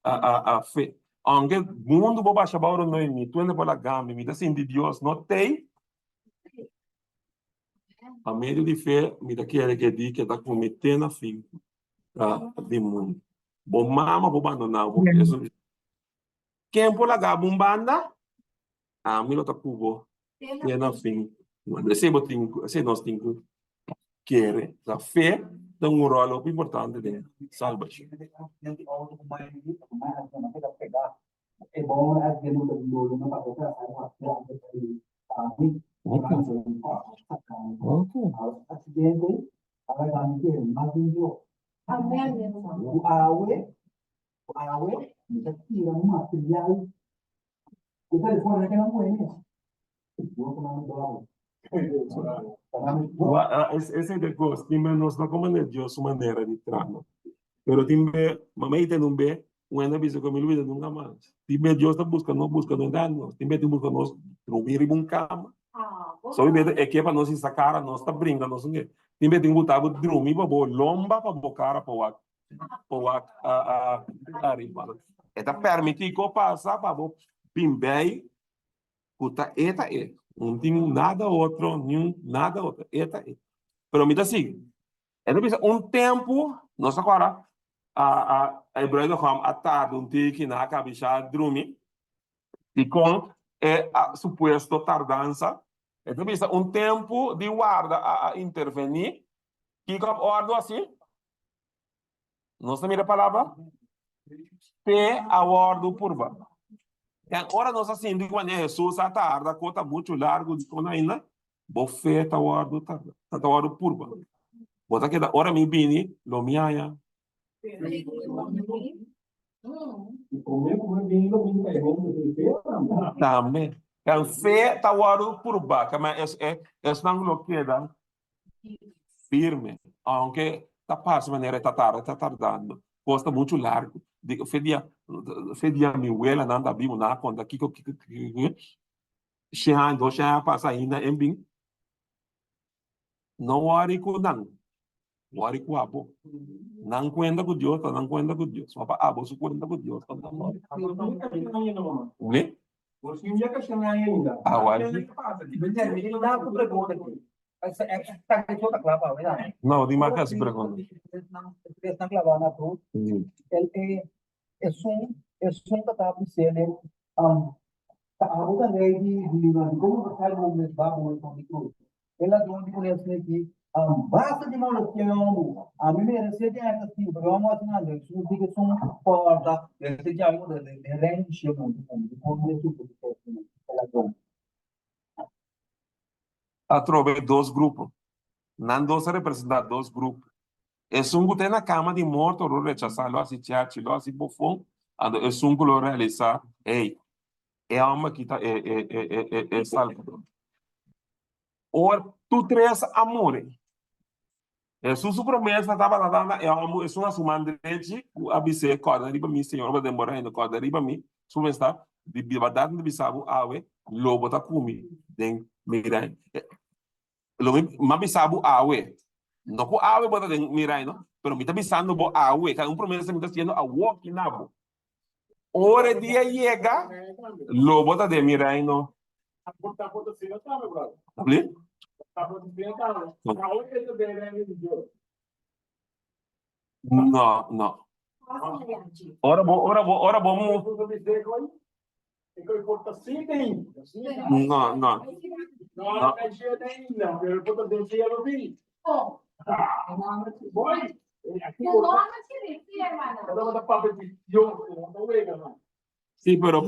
a fé. Aunque o mundo vai baixar para não é tu ainda para gambe, me dá assim de Deus não tem. A meio de fé, me dá que diz que está cometendo a fim de mundo. Bom mama, vou abandonar, quem por lá gabu banda, a mim não tá cubo, que na fim. Se nós temos querer, a fé tem rol importante de salvação. É bom a gente não duro não para colocar acidente agora vamos ter mais Amém. o awe já tira um material o telefone que não conhece vou tomar Esse é de coisa, tem menos da como é Deus maneira de trabalhar. Pero tem mamãe tem um bem, um ano bisa que me olvida nunca mais. Tem Deus está buscando, não busca não dá nós. Tem busca nós dormir em cama. Só é que para nós sacar nós está brincando nós não. Tem tem botar dormir para bo lomba para bocar para o arriba. Eta permitir que passa para bo bimbei puta eta é. Não tem nada outro, nenhum nada outro. Eta é. Pero me dá assim. É tempo, nós agora a Hebreu com atado tique na cabeça dormir e com a suposto tardança. Então tempo de guarda a intervenir que com ordem assim. Nós temos a palavra P a ordem purva. Agora nós assim, de quando Jesus a tarda, conta muito largo de quando ainda, bofeta a ordem tarda, a ordem purva. Bota que da hora me bini, lo miaya. Também. Então, fé tá o ordem purva, que é não lo queda firme, aunque tá passa maneira tá tardando. Costa muito largo. Fedia mi wela nanda bimu na conta kiko Shan do shan passa ainda em bem. Não wari ko nang. Wari ko abo. Nang kwenda ko Dios, nang kwenda ko Dios. Mapa abo su kwenda ko Dios. Ne? Awari. Não, de marca se pergunta. Es un catado se le ta'aruda lei di come fare un babbo con di cruz. E la donne con le che basta di modo che a me ne resiede anche più però mo non è su di che sono porta e se già uno delle range molto con le su la donne. A trove dois grupos. Não se representa dois grupos. É um que tem na cama de morto, ou rechazá-lo, assim, tchau, assim, bofão. É um que lo realizar, ei, é alma que está, é salvador. Ou tu três amores. É sua promessa, estava lá, é uma sumandrete, a bise, corda, riba mi, senhor, vai demorar ainda, corda, riba mi, sua está, de bibadade de bisabu, awe, lobo tá comi, den, mirai. Mas bisabu, awe. No ko awe bota den mirai, no? Pero me está pisando bo awe, cada promesa me está haciendo a walk in abo. Ora dia llega, lo bota de mirai, no? ¿Hablé? No. Ora vamos. No. Sí, pero,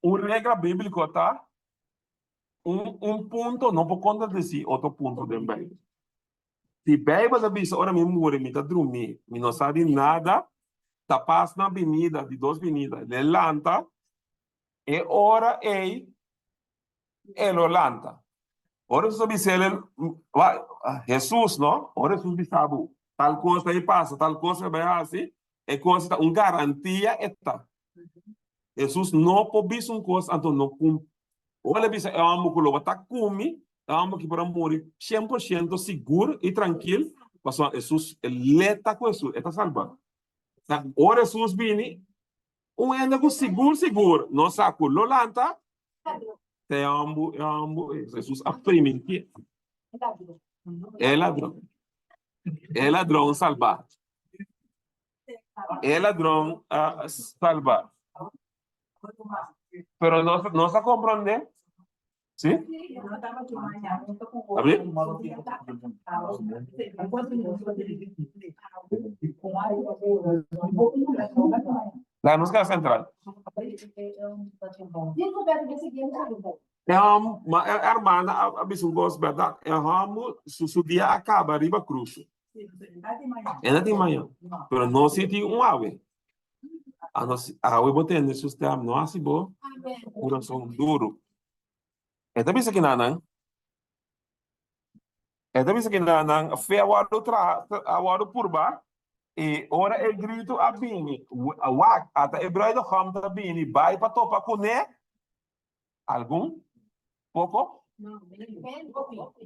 una regla bíblica está, un punto no puede contradecir otro punto de bem. Se bem você diz, ora me morre, me tá dormir, me não sabe nada, tá passa na avenida, de duas avenidas, levanta, e ora ele lanta. Ora você diz, Jesus, não? Ora Jesus diz, tal coisa aí passa, tal coisa vai assim, é coisa, garantia está. Jesus não pode ver uma coisa, então não cumpre. Olha, bisa é uma coisa, tá come, alma que para morrer 100% seguro e tranquilo, mas Jesus leta com Jesus, está salvado. Ora Jesus vini, ainda com seguro, não saco lolanta, te amo, Jesus aprime que é ladrão salvar, é ladrão salvar. Pero não se compreende, sim? Abrir? La música central. Hermana, abisum gos verdade. Su dia acaba riba cruz. É de manhã. Pero não se tem ave. A ave botando nesse sistema não assim bom. Coração duro. É também isso que não. É também isso que não. Fé a wado purba. E ora é grito a bini. Até hebreu do hamta bini. Vai para topa com né? Algum? Pouco?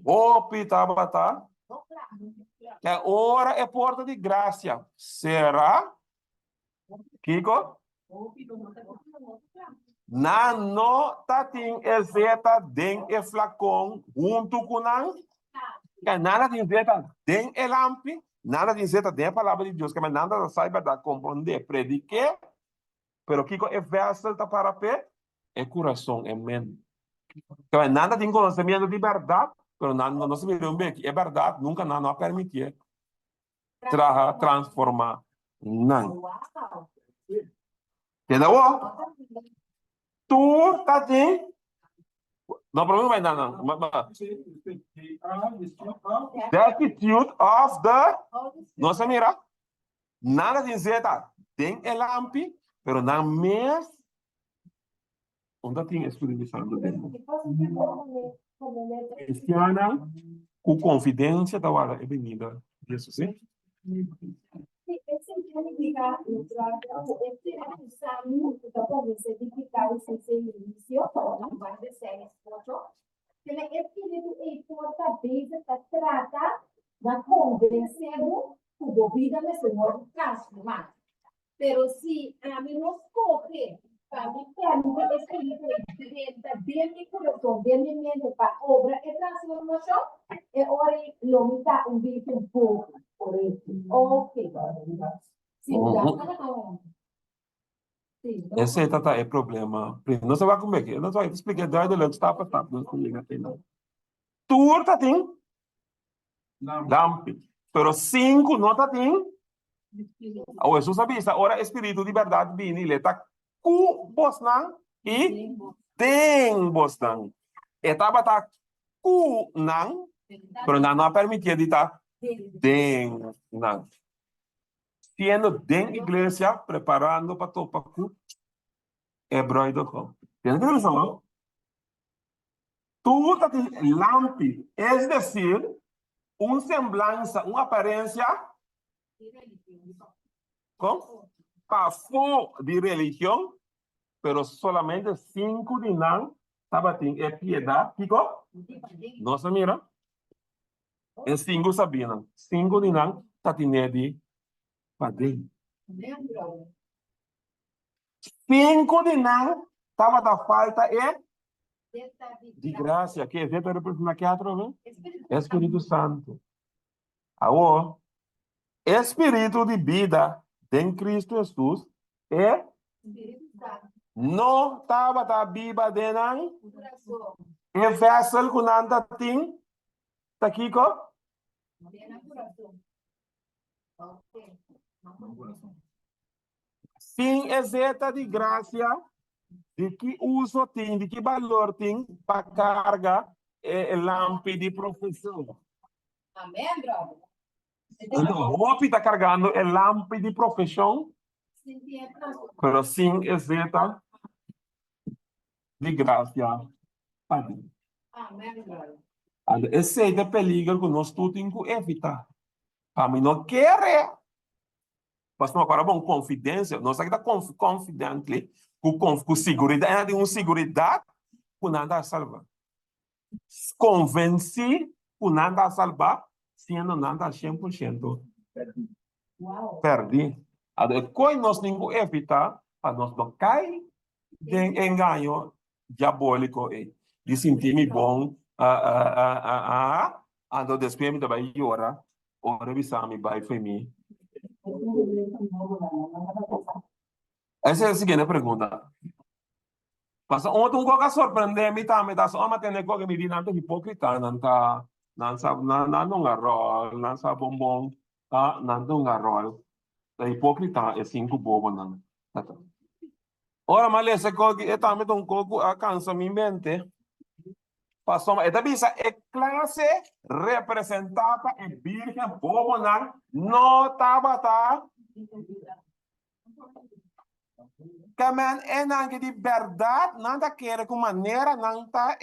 Opi, tabata. Que ora é porta de graça. Será? Kiko? Na nota tem exeta den e flacon junto com não. Que nada tem exeta den e lampi. Nada de dizer da palavra de Deus, que mas nada saiba da compreender, predique, pero Kiko é verso da para pé, é coração, é mente. Então, nada de conhecimento de verdade, pero nada não se vê bem que é verdade, nunca não permitir transformar, não. Entendeu? Tu tá tem não problema vai não. The attitude of the nossa mira. Nada de dizer tem el lampi, pero na mes onde tem Espírito Santo dentro. Cristiana com confidência da hora é venida. Jesus, sim? Sí, eso significa ese inicio, más de 6, 8, que el espíritu importa desde que trata de convencer tu vida del Señor transformar. Pero si a mí nos coge, para mí, el espíritu entra bien mi corazón, bien mi mente, para obra y transformación, y ahora lo mita un poco. Ok. Sim, esse é o problema. Não se vai comer aqui. Não vai explicar daí do lado está passando. Não comigo aqui não. Tu tá tem lampi, pero 5 não tá tem. O Jesus sabe isso. Ora espírito de verdade vem ele tá cu bosnan e tem bosnan. Etapa tá cu não, pero não permitia de tá tem não. Siendo den iglesia preparando para topacu hebraico. ¿Tienes que ver? Tú estás lampi, es decir, una semblanza, una apariencia con pafo de religión, pero solamente 5 de nan, tabatín, es piedad, ¿pico? No se mira. Es 5 sabinan, 5 de nan, tatiné de padrinho. 5 de não estava da falta de graça, que é dentro da que através Espírito Santo. Agora, Espírito de vida em Cristo Jesus é não estava da Bíblia de não é vessel com nada tem tá aqui co sim, exeta de graça, de que uso tem, de que valor tem para carregar lampi de profissão. Amém, brother? Então, o está carregando lampi de profissão, mas sim, exeta de graça. Amém, brother? Esse é o peligro que nós todos temos que evitar. Para mim, não querer. Mas não agora bom confidência, nós aqui tá confidente com segurança, é de uma segurança que nada salva. convenci que nada salvar, sendo nada 100% Wow. perdi. Agora, coi nós não evitar, para nós não cair de engano diabólico de sentir-me bom, ando depois me vai chorar, ora me vai foi mim. Essa é a seguinte pergunta. Passa ontem coisa surpreendente também, tá só uma tem coisa que me diz não hipócrita, não sabe não rol, não sabe bombom, tá não rol. A hipócrita é cinco bobo não. Ora, mas essa coisa é também um pouco a cansa minha mente. Passou, é também essa classe representada em virgem bobo não estava tá. Que man é nangue de verdade, nada quer com maneira não tá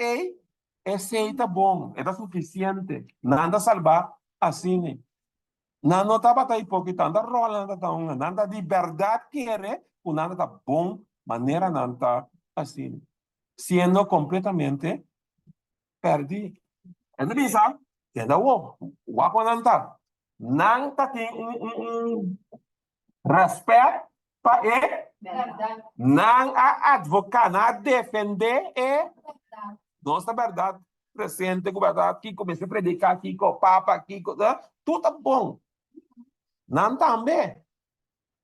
aceita bom, é suficiente, nada salvar assim. Não estava tá hipócrita, nada rola, nada de verdade quer, com nada tá bom, maneira não tá assim, sendo completamente perdido. Então bisa, ainda o não tá tem respeito para Verdade. não a advocar, não a defender Verdade. nossa verdade presente, com verdade, que comecei a predicar aqui com o Papa, aqui com tudo bom. Não também.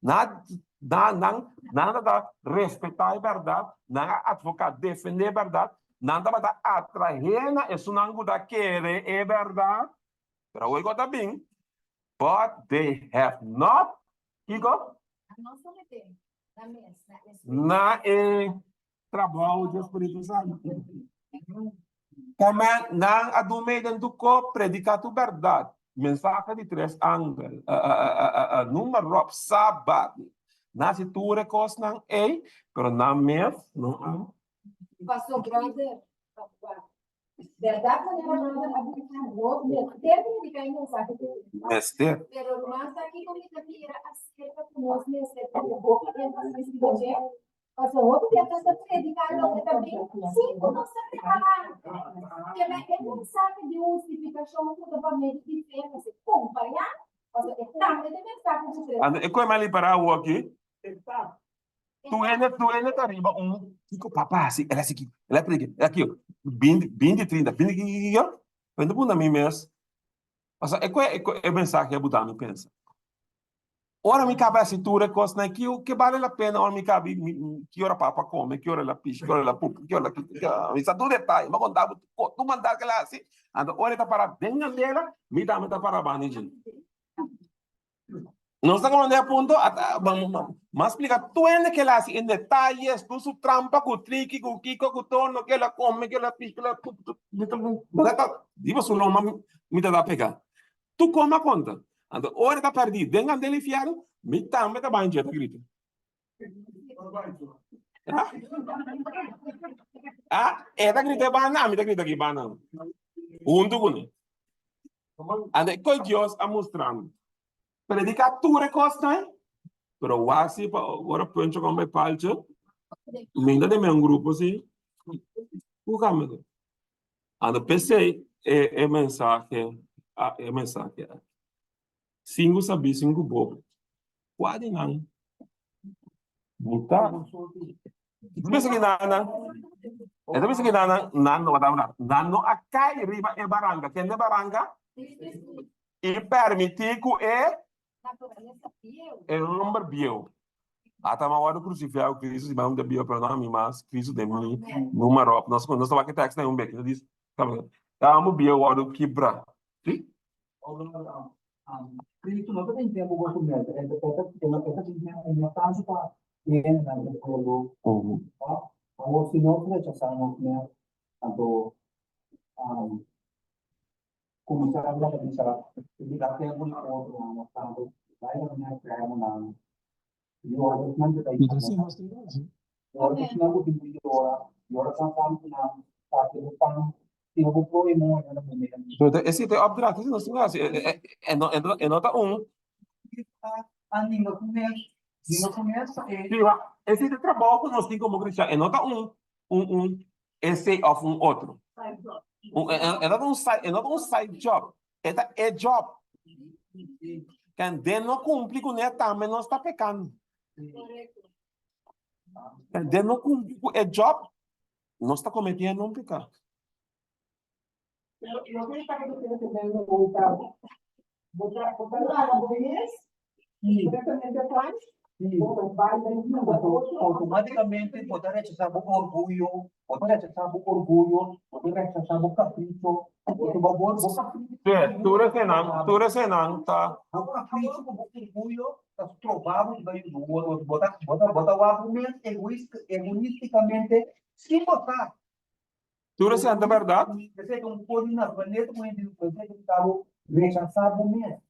Nada da respeitar a verdade, não advocar, defender a verdade, nada da atrair, isso não da querer é verdade. Pero hoje está bem. But they have not, Kiko, Não somente na mesa, na trabalho do Espírito Santo. Também não adumem do corpo predicar a verdade. Mensagem de 3 ângulos. Número sábado. Na situação coisa não é, pero na mesa não Pastor brother, verdade que eu não vou aplicar o outro, deve ficar em mensagem. Mister. Pero más aquí como que tira acerca de nós nesse tempo que tem esse projeto. Pastor, outro dia nós predicando que também cinco não se preparar. Que é mensagem de justificação totalmente diferente, se acompanhar. Pastor, é também de mensagem de Deus. E como ele para o aqui? Tu ainda arriba Kiko papá, assim, ela assim, ela predica, aqui, ó, 20, 30, 20, quando bunda mim mesmo. É mensagem que eu botar, me pensa. Ora me cabe assim, tu recosta na que vale a pena, ora me cabe, que hora papa come, que hora ela picha, que hora ela pupa, que hora ela isso é tudo detalhe, mas contar, tu mandar que lá assim, anda, ora tá para dentro dela, me dá para baixo. Não está como de ponto, mas explica, tu ainda que lá assim, em detalhes, tu su trampa, com trique, com kiko, com torno, que ela come, que ela picha, que ela pupa, digo, su nome me dá a pegar. Tu come a conta. Então, ora tá perdido. Dentro dele fiado, me tá bem, já tá grito. Tá grito banana, me tá grito aqui banana. Do gune. Ande, coi Deus a mostrando. Predica tu recosta, pero o assim, agora penso como é palcho, linda de meu grupo, assim, o caminho. Ande, pensei, mensagem, mensagem. 5 sabi, 5 bobo. Pwede nang. Buta. Ito bisa nano akay riba e baranga. Kende baranga? E permitir que number bio. Ata mawado crucificar o Cristo, mas de bio para nós, mas Cristo de mim, número. Nós estamos aqui texto nenhum beco. Nós diz, tamo bio wado quebra. Sim? Cristo não tem tempo para comer. Essa tem uma taxa para ir na escola. Ou se não rechazamos, né? Então, começar a pensar, ele até alguma outra, mas tanto vai na criar uma e o outro não tem tempo. O outro não tem tempo agora. E agora só falando na parte do pão. Eu vou pôr em um Então, esse é o abstrato, não se faz. É nota 1. A língua começa. Esse é o trabalho que nós temos como cristãos. É nota 1. Esse é of outro. É não um side job. É job. Quem de não cumpre com ele também não está pecando. Quem de não cumpre com o job, não está cometendo um pecado. Pero lo que está que tiene que tener un resultado. Votar la obediência, diretamente atrás, Automáticamente poder rechazar o orgulho, poder rechazar o orgulho, poder rechazar o capricho, Tu resenang, tá? o capricho, o orgulho, está trovado daí do outro, botar o argumento egoisticamente, sem botar. Tu resente a verdade? Você não pode na planeta com ele, você que está rechazar o mesmo.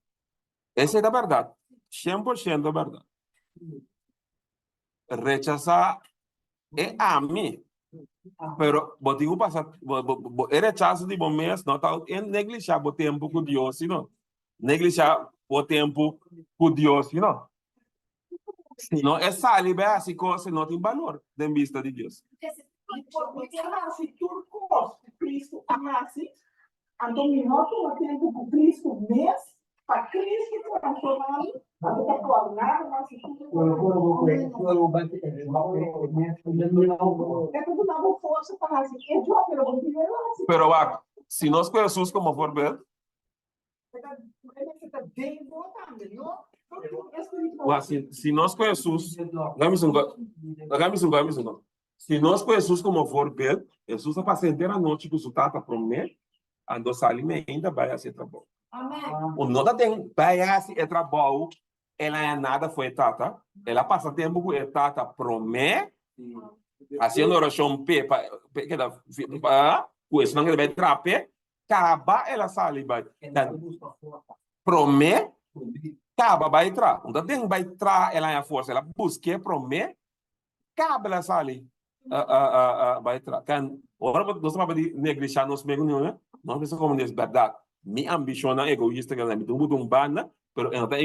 Essa é a verdade. 100% a verdade. Rechazar é a mim. Pero, botigo passa, é rechazo de bom mês, não tá negligenciar o tempo com Deus, não. Negligenciar o tempo com Deus, não. Não é salibe assim coisa não tem valor de vista de Deus. porque nasce turcos, Cristo nasce, ando minuto no tempo com Cristo mês, para Cristo transformado, ando tá tornado, nasce é tudo dava força para nascer, é jogo, pero porque eu nasci. Pero, se nós com Jesus como for ver, Ele está bem importante, não? se nós com Jesus, se nós com Jesus como for ver, Jesus a passar inteira a noite com o tata para mim, ando sair ainda vai ser trabalho. Amém. O nota tem vai ser trabalho, ela é nada foi tata, ela passa tempo com a tata para mim, fazendo oração que da com isso não vai trape, acaba ela sai vai. Promete, acaba vai tra. Então tem vai tra ela é a força, ela busca promete, acaba ela sai. Vai tra. Kan ora nós vamos de negligenciar nós mesmos, né? Nós pensamos como é verdade. Minha ambição é egoísta que ela me tudo um banda, pero ela tá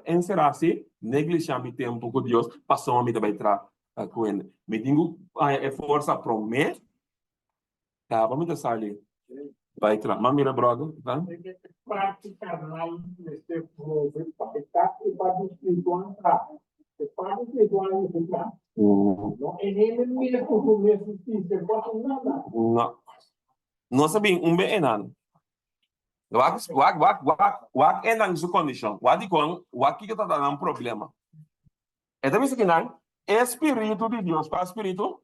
encerrar-se, negligenciar o tempo com Deus, passou a me vai tra. Com ele. Me digo é força promete, acaba me sai. Vai tra. Mas mira brother, tá? Prática carnal neste processo para estar e para o espiritual entrar. Para o espiritual entrar. Não é nem mesmo o mesmo tipo, não nada. Não. Não sabia bem enan. Wak enan su condition. Wak que tá dando problema. Então isso que não, espírito de Deus para espírito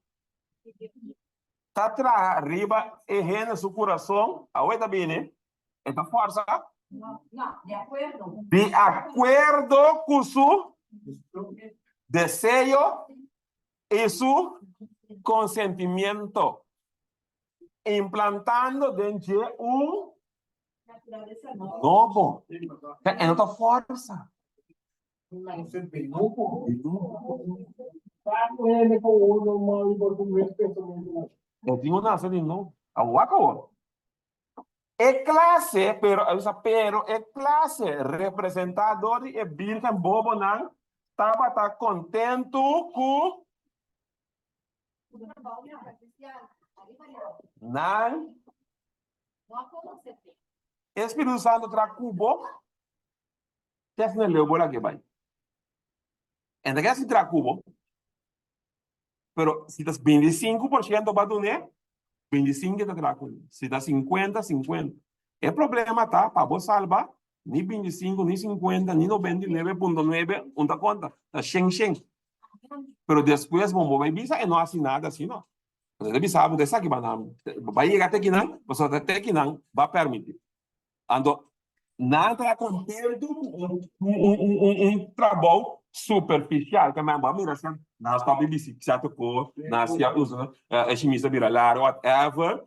tá arriba e rena su coração, a oita bem, esta força No, de acuerdo. de acordo com su desejo e su consentimento, implantando dentro Naturaleza no. novo. É outra força. Não se vê, não pode. Para ele com o normal e com o mesmo pensamento. Eu tenho uma de novo. A waka é classe, pero é classe representador e birkan bobo não estava contento com não Espírito Santo tra cubo que é leu bola que vai. Então que assim tra cubo, pero se das 25% para tu né 25 está tranquilo. Se dá 50, 50. O problema tá para você salvar, nem 25, nem 50, nem 99,9, não dá conta. Tá xeng. Pero depois, vamos vai bisa e não assim nada assim, não. Você deve saber dessa que vai chegar até que não, você até que não vai permitir. Ando, nada contento trabalho superficial, que mesmo, mira, nós estamos bicicleta com, nós já usamos a chimista viralar, whatever,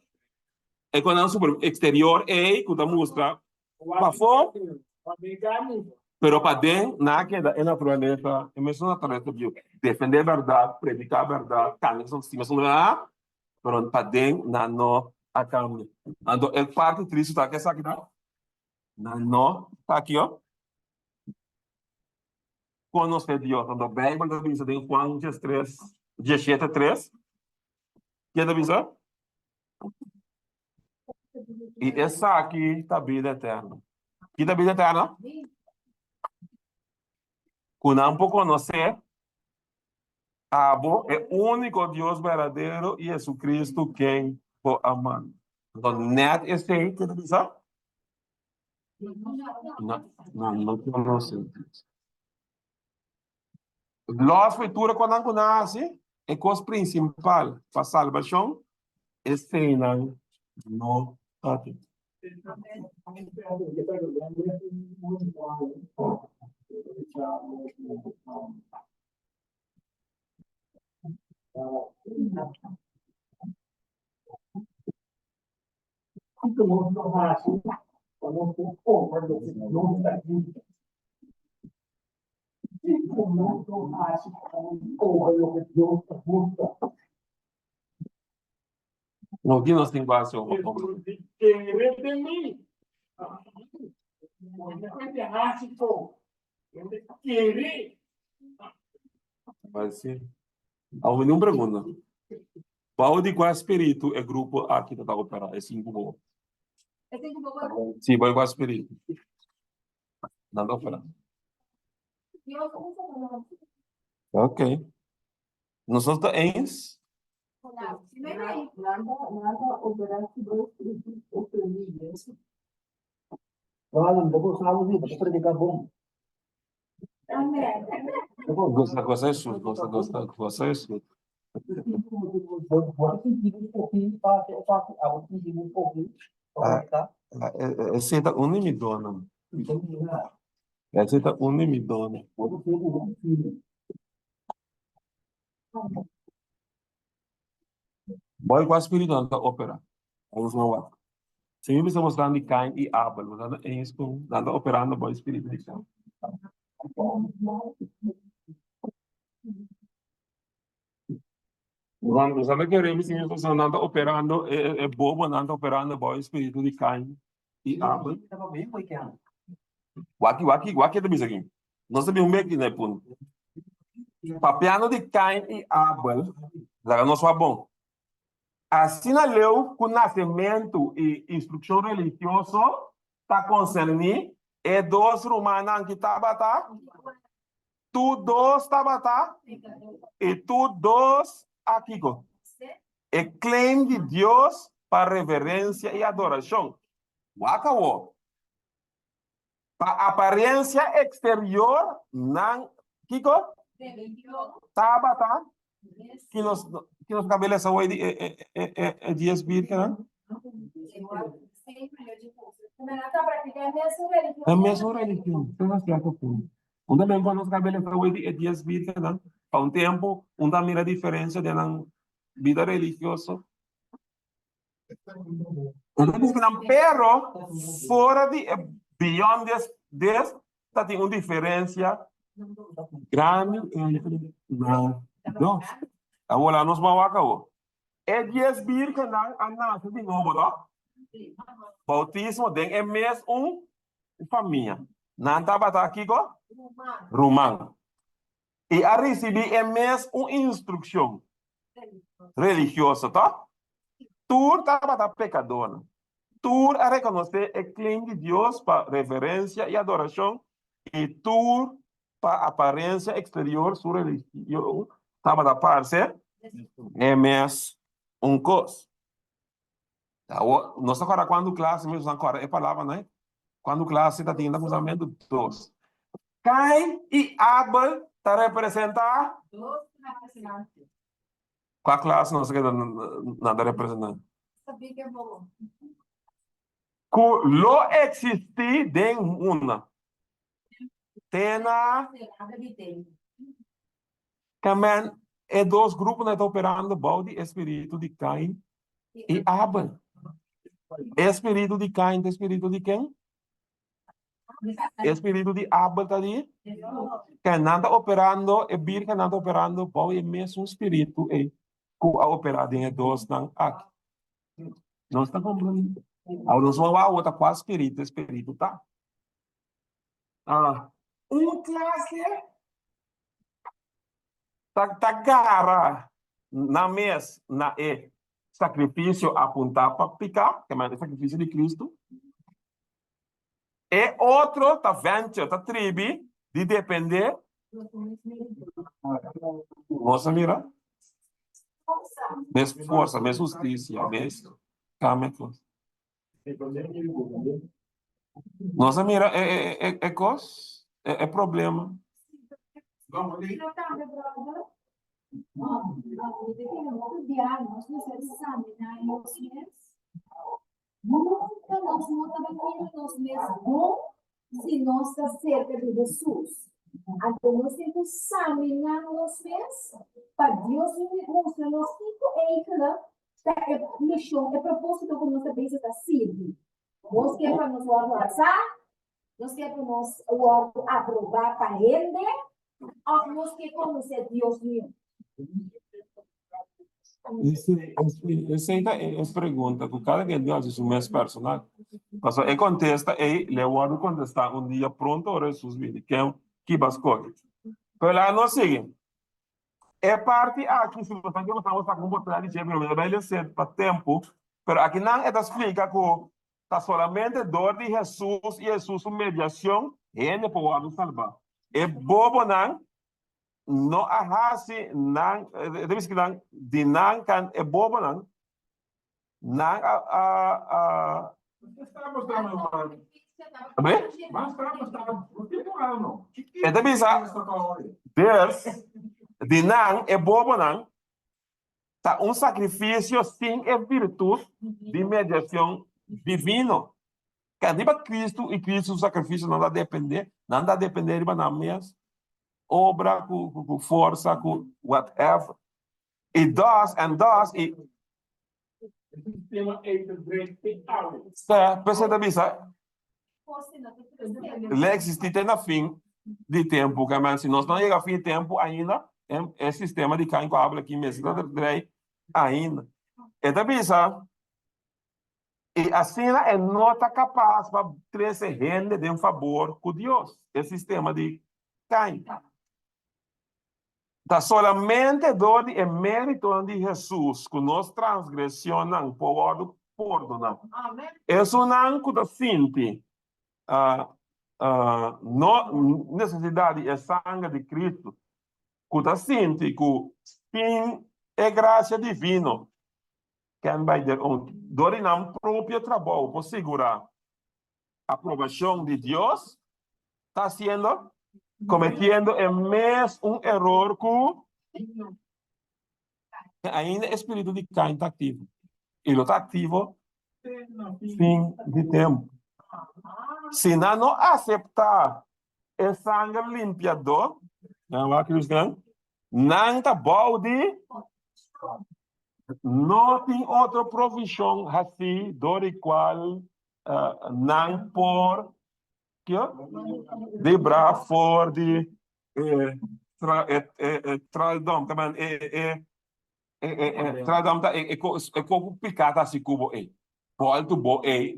e quando é super exterior, quando mostra, para fora, pero para dentro, nada que é natureza, é mesmo natureza, defender a verdade, predicar a verdade, cantar são estimas, pero para dentro, não acaba. Então, é parte triste, tá? Que essa aqui, não, tá aqui, ó. Conoce Dios. Cuando la Biblia dice en Juan 17:3, ¿qué dice? E essa aqui está vida eterna. Que está vida eterna? Quando por conhecer Abo é o único Deus verdadeiro e Jesus Cristo quem o ama. Então, net esse aí, que tu diz? Não conheço. Las feituras quando nasce é coisa principal para salvação. Esse não aqui. Não que nós temos base Querer de mim. Querer. vai ser. Ao menos pergunta. Qual de qual espírito é grupo aqui que está operando? É 5 Sim, vai qual espírito? Não está operando. Ok. Nós estamos ens. Olha, depois sabe, depois predicar bom. Gosta isso, gosta isso. Vou sentir um pouquinho, vou sentir um pouquinho. Tá? Esse é o nome dona. Esse é o nome dona. Boy qual espírito não está operando? Vamos lá. Se me está mostrando de Caim e Abel, não é isso, não está operando boy espírito de Caim. Quando sabe que o Senhor não está operando, é bobo, não está operando boy espírito de Caim e Abel. Waki é isso aqui. Nós sabemos bem que não é ponto. Papiano de Caim e Abel, lá não é bom. Assim, a lei, com nascimento e instrução religiosa, está concernido, é 2 romanos que está batendo, tu 2 está batendo, e tu 2 aqui. É claim de Deus para reverência e adoração. Wakawo. Para aparência exterior, não, Kiko? Está batendo? Que nos cabelos são de 10 bir, né? É a mesma religião. Então, nós temos que onde mesmo quando os cabelos são de 10 bir, né? Há tempo, onde mira a diferença de uma vida religiosa. Onde diz que não, pero, fora de, beyond this, está tem uma diferença grande. Não. Agora, nós vamos acabar. É 10 bir que não nasce de novo, não? Bautismo é mesmo família. Não estava aqui com romano. E a receber é mesmo instrução religiosa, tá? Tu estava pecador. Tu a reconhecer é claim de Deus para reverência e adoração. E tu para aparência exterior, sua religião estava da parte é mesmo coisa. Nós agora quando classe mesmo agora é palavra, né? Quando classe está tendo cruzamento 2. Caim e Abel está representando qual classe nós queremos nada representar? Sabia que é bom. Lo existir de uma. Tena também é 2 grupos que estão operando bode espírito de Caim e Abel. Espírito de Caim, espírito de quem? Espírito de Abel está ali. Que nada operando, é vir que nada operando, bom, é mesmo espírito, é que a operada em 2 não aqui. Não está compreendendo. Aí nós vamos a outra quase espírito, tá? Classe tá gara na mes na sacrifício apontar para picar, que é o sacrifício de Cristo. E outro, tá venture, tá tribo, de depender. Nossa, mira. Mesmo força, mesmo justiça, mesmo. Calma, nossa, mira, é coisa, é problema. Nunca nós não estamos mesmo se nós está cerca de Jesus. Então nós temos que examinar nós mesmos para Deus mostrar nós que é missão, é propósito que nossa vida está servindo. Nós queremos para nós avançar, nós queremos para nós aprovar para ele, ou nós queremos conhecer Deus mesmo. Essa é a pergunta que cada que Deus é o mesmo personagem. Mas ele contesta e ele vai contestar dia pronto ou Jesus vive. Que vai escolher. Então lá não sigue. É parte aqui, se você não está com oportunidade de dizer, mas vai ser para tempo. Mas aqui não é explica que está solamente dor de Jesus e Jesus mediação e não pode salvar. É bobo não ahasi não deve ser não de não can é bobo não é deve ser Deus de não é bobo não tá sacrifício sem a virtude de mediação divino que adiba Cristo e Cristo o sacrifício não dá depender de nada mesmo obra, com força, com whatever. E does, e... O sistema é integral. Percebe isso? Ele existe na fim de tempo, que se nós não chegamos a fim de tempo ainda, é sistema de quem habla aqui mesmo, ainda. E também e assim é nota capaz para trazer gente de favor com Deus. É sistema de quem. Da solamente dor e mérito de Jesus que nós transgressionamos por perdonar. Isso não que sente não necessidade é sangue de Cristo. Que sente que sim é graça divina. Que vai ter dor não próprio trabalho para segurar a aprovação de Deus. Está sendo cometendo mesmo erro que ainda o espírito de Caim está ativo. Ele está ativo fim de tempo. Se não aceitar o sangue limpiador, não está bom de não tem outra provisão assim, do qual não por de bravo de traldom também traldom é complicado assim como é volto bom é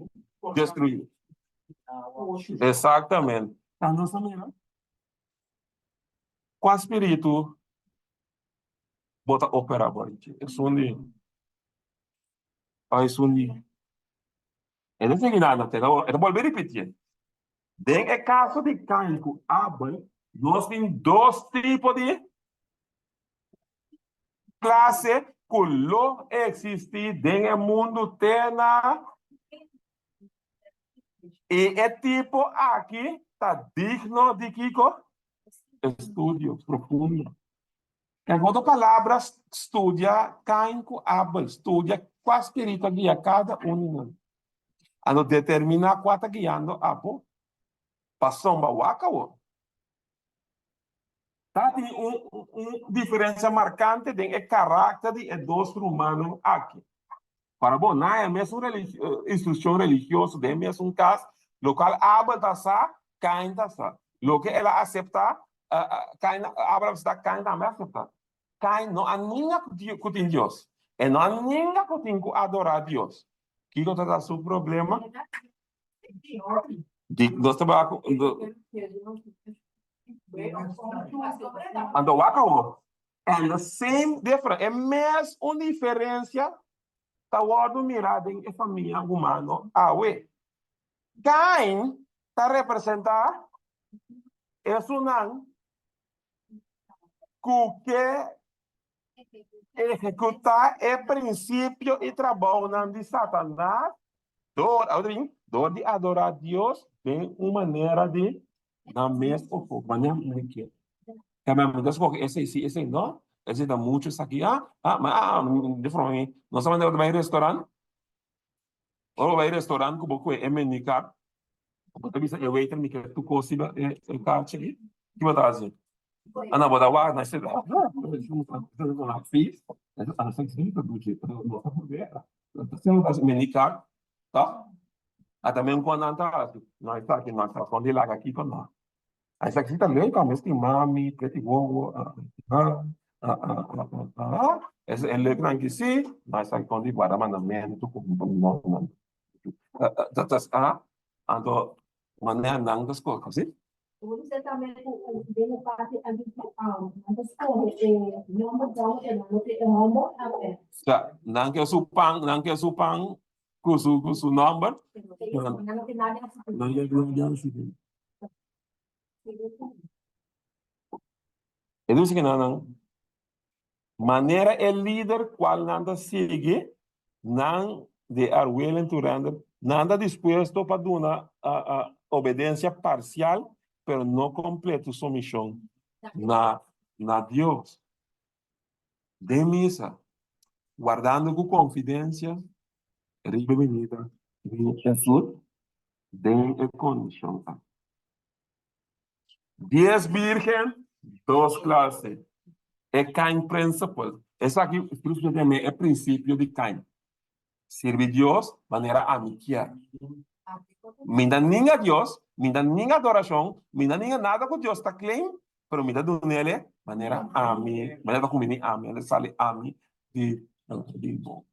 destruir exatamente a nossa maneira com o espírito bota operar agora é sundi aí sundi é não tem nada até não é volver repetir. Em é caso de Caim com Abel, nós temos dois tipos de classe que não existe no mundo terra. E é tipo aqui está digno de Kiko estudo profundo. Em outras palavras, estudia Caim com Abel, estudia qual espírito guia cada um. A não determinar qual está guiando Abel. Passou uma waka, tá tem diferença marcante do caráter de dois humanos aqui. Para bom, não é mesmo instrução religiosa, é mesmo caso, no qual Abel está Caim está. Lo que ela aceita, Caim, Abel está Caim também aceita. Caim não há ninguém que tem Deus. E não há ninguém que tem que adorar Deus. Que é o seu problema? Nós trabalhamos and the same difference. É mesmo uma diferença tá wado mirada em família humano, awe. Cain tá representar es un que ejecutar el principio y trabajo de Satanás, door de adorar a Dios de una manera de na mesma manera que muitas coisas esse não dá muito isso aqui de forma não sabe onde vai restaurante ou vai restaurante que boco é menica porque bisa é waiter me que tu consiga é caixa aqui que vai fazer ana boda wa na se na fiz ana sei que do jeito não sabe ver você não faz menica tá também quando anda nós está aqui nós quando ele aqui com nós aí isso aqui também como este mami pretty wowo esse é legal que sim nós aqui quando guarda mandamento com não das ando maneira não das coisas sim Você também deu parte a discussão, mas não mudou, não tem nome até. já não que o pão com o number Não tem nada a não é assim Ele diz que não maneira é líder qual nada sigue não de are willing to render nada disposto para dar a obediência parcial pero não completa sua missão na Deus de missa guardando com confidência ribenida Jesus de condição 10 virgen 2 clases é Cain principle esse aqui é o princípio de Cain servir Deus de maneira amiga minda ninguém Deus minda ninguém adoração minda ninguém nada com Deus está claim pero minda do nele maneira ami maneira como ele ami ele sale ami de bom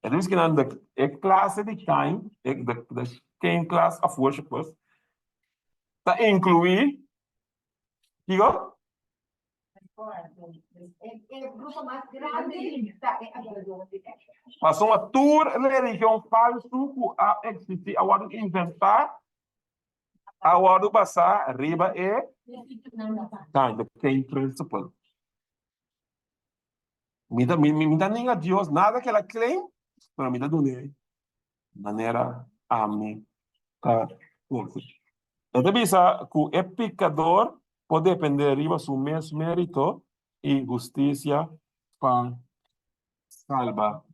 é isso que não é classe de Cain é da Cain class of worshipers está incluir digo É o grupo mais grande está passou uma tour religião falso que a existir a hora de inventar a hora de passar riba é Cain the Cain principle me dá nem a Deus nada que ela claim pero me dá do nele maneira ami então bisa que o pecador pode depender riba su mesmo mérito e justiça para salvação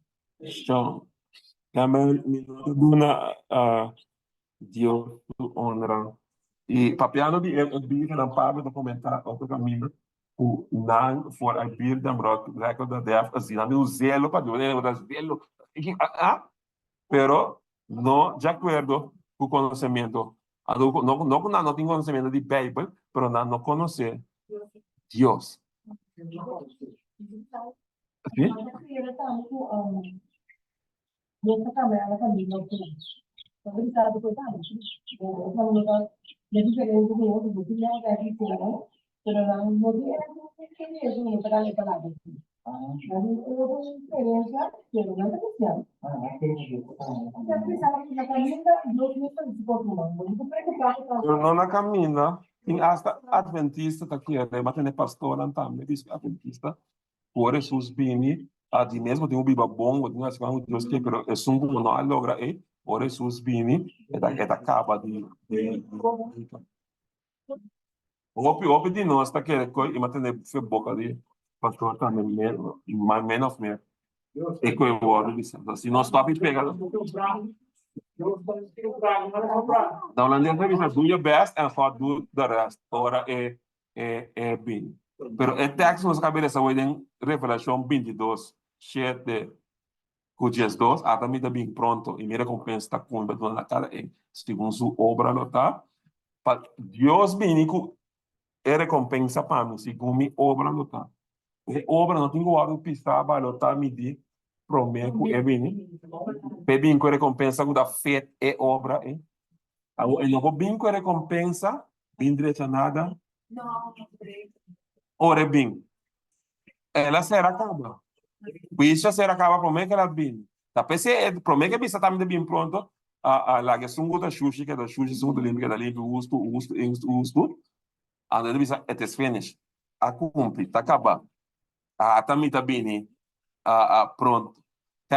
também me dá Deus honra e papiano de que não para documentar outro caminho o não for a bir da record da def assim não o zelo para Deus né o zelo pero no de acordo com o conhecimento não tem conhecimento de Bíblia pero não conhecer Deus sim não na caminha tem hasta adventista tá aqui mas tem pastor também diz adventista por Jesus bini a di mesmo tem biba bom tem as coisas Deus que pero é como não logra por Jesus bini é da capa de o de nós tá que coi mas tem fe boca de pastor também menos mer e coi o word de se nós top pega da Holanda você do your best and for do the rest ora é bem pero o texto nos cabeça hoje em Revelação 22 7 Cujas 2 também está bem pronto e minha recompensa está com na cara segundo sua obra não tá Deus bínico é recompensa para mim segundo minha obra não tá obra não tem guardo pisar para lutar medir prometo é bem bem com recompensa da fé é obra e não bem com recompensa bem direito nada ora bem ela será acaba isso será acaba como é que ela bem Tapos promete que bisa também bem pronto. La que sungo da sushi, que da sushi sungo limpo, que da limpo, usto. Anda bisa etes finish. A cumpri, tá acaba. Também tá bem, pronto.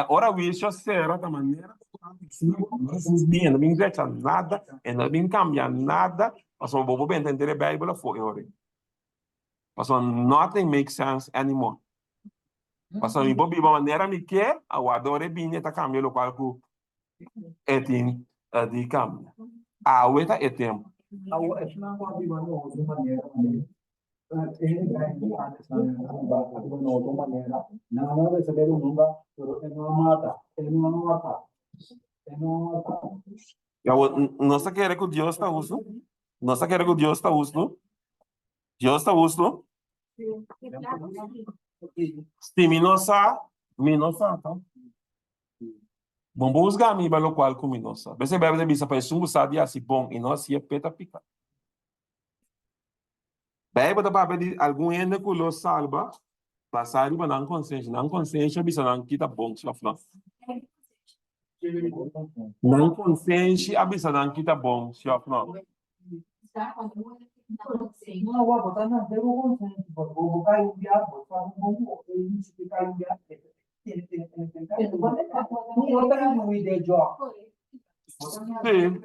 Ora wish será da maneira bem, não inventa nada, e não bem cambia nada, mas o bobo bem entender a Bíblia foi ora. Mas nothing makes sense anymore. Mas o bobo de maneira me quer, a adore bem tá cambia o qual que etin di cambia. A ueta é tempo. Agora, essa não é uma outra maneira. Ele vai de uma outra maneira. Não vai receber um número, ele não mata. Ele não mata. Ele não mata. Nossa quer que Deus está usando? Nossa quer que Deus está usando? Deus está usando? Se minosa, tá? Bom, buscar mi balo qual com minosa. Você bebe de bisa para sungo sadia assim bom e nós ia peta pica. Bebe da bebe de algum ende que lo salva, passar e não consciência bisa não kita bom só fala. Não consciência bisa não kita bom só fala. Não, vou botar na zero consciente, vou botar o diabo, faz bom, ele explicar o diabo. Não botar no ideia de ó. Sim.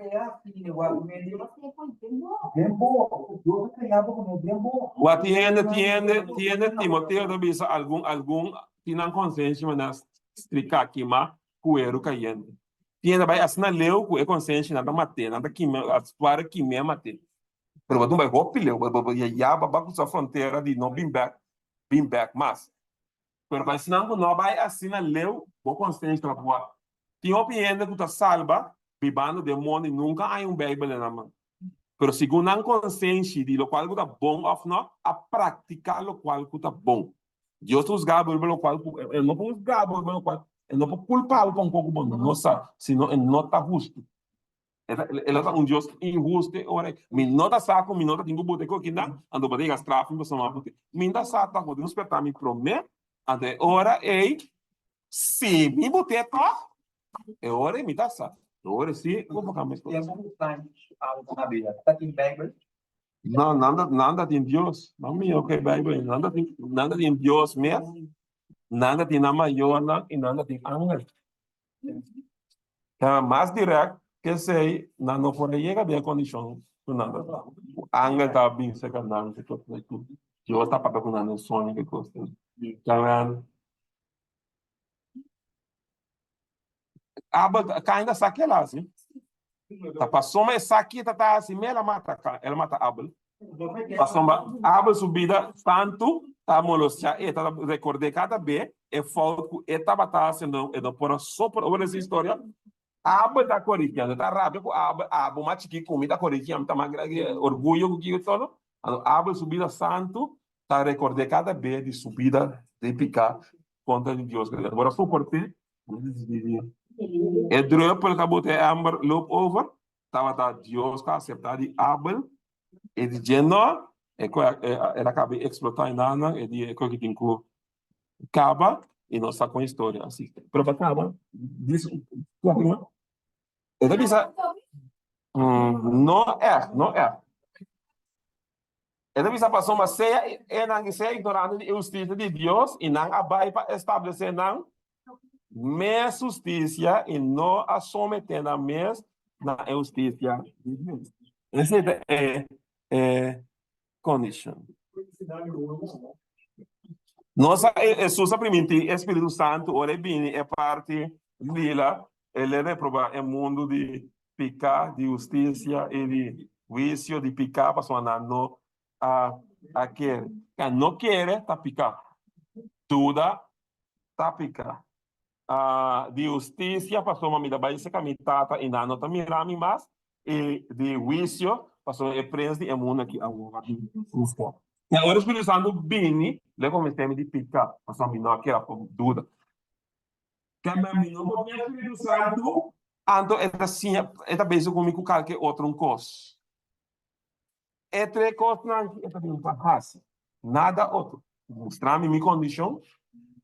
Tiene Timoteo da bisa algum tinang consciência mas strica kima kuero caindo. Tiene vai asna leu ku e consciência nada mate, nada kima atuar kima mate. Pero tu vai hopileu, ya baba ku sa fronteira de no bim back mas. Pero vai senão ku no vai asna leu, bo consciência na boa. Ti opinião que tu salva bibando demônio nunca há Bíblia na mão. Pero segundo a consciência de lo qual está bom ou não, a praticar lo qual está bom. Deus os gabos pelo qual eu não posso gabos pelo qual eu não posso culpar o pouco bom, não sabe, senão ele não está justo. Ele é Deus injusto, ora, me nota saco, me nota tenho boteco aqui não, ando para dizer estrafe, mas não bote. Me dá saco, tá podendo esperar me promet, até ora ei, se me boteco, é hora me dá saco. Ora sim, vou ficar mais É muito time na Bíblia. Está aqui em Bíblia. não, nada tem Deus. Não me ok, Bíblia. Nada tem Deus mesmo. Nada tem nama Yona e nada tem ángel. É mais direto que sei, não pode chegar bem a condição. Nada. O ángel está bem secundário. Deus está para com um sonho que custa. Então, ainda saque lá, assim. Tá passou mas aqui tá assim, ela mata Abel. Passou Abel subida tanto tá molostia e tá recordei cada vez é falta e tá batendo e não por só por essa história Abel tá corrigindo tá rápido com Abel mate que comida corrigindo tá magra orgulho que todo Abel subida santo tá recordei cada vez de subida de picar contra Deus agora só por ter e druppel acabou de Amber loop over, estava Deus que aceitar de Abel, e de Geno, ela acaba de explotar em Nana, e de que tem que acaba, e não está com a história assim. Pero para acaba, diz, tu afirma? Ele diz, não é. Ele diz, passou uma ceia, e não se ignorando de justiça de Deus, e não abai para estabelecer não, minha justiça e não a someter na minha na justiça de Deus. Essa é condição. Nossa, Jesus primeiro Espírito Santo, ora bem, é parte dela, ele reprova o mundo de pecar, de justiça e de vício, de pecar, para não a querer. Quem não quer, tá pecar. Tudo tá pecar. De justiça passou uma medida básica mitata e não tá mirando mais e de juízo passou a preso e mundo aqui agora e agora o Espírito Santo bem le comecei de picar passou a mim não quer dúvida que a mim não pode o Espírito Santo ando esta sim esta vez comigo qualquer outro coisa três coisas não esta bem fácil nada outro mostrar minha condição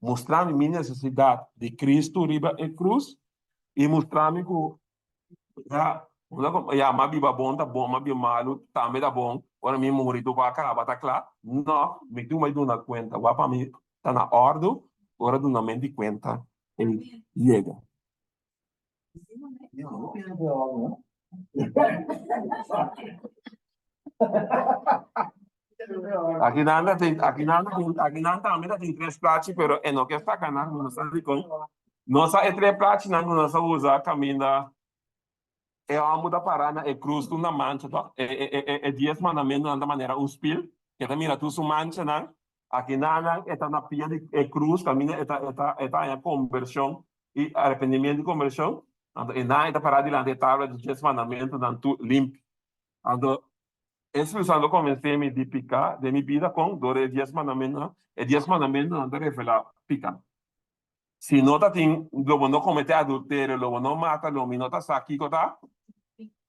Mostrar minha necessidade de Cristo riba e cruz e mostrar que ya ma biba bom tá bom, ma biba malo também tá bom. Ora mim morri do acabar tá claro? Não, me tu mais na conta, wa para mim tá na ordem, ora do na mente conta ele chega. Aqui não também tem três pratos, pero é não que está canal, não sabe como. Nossa é três pratos, não nós usa caminha. É a muda parada, é cruz tu na mancha, tá? É 10 mandamentos da maneira um spil, que também tu su mancha, não? Aqui nada, é na pia de cruz, caminha, é a conversão e arrependimento de conversão. Então, e nada, parada de tábua de 10 mandamentos, não tu limpo. Então, Espírito convence-me de picar de minha vida com dore 10 mandamentos, e 10 mandamentos não te revela picar. Se não tá tem, logo não cometer adultério, logo não mata, logo não tá aqui, tá?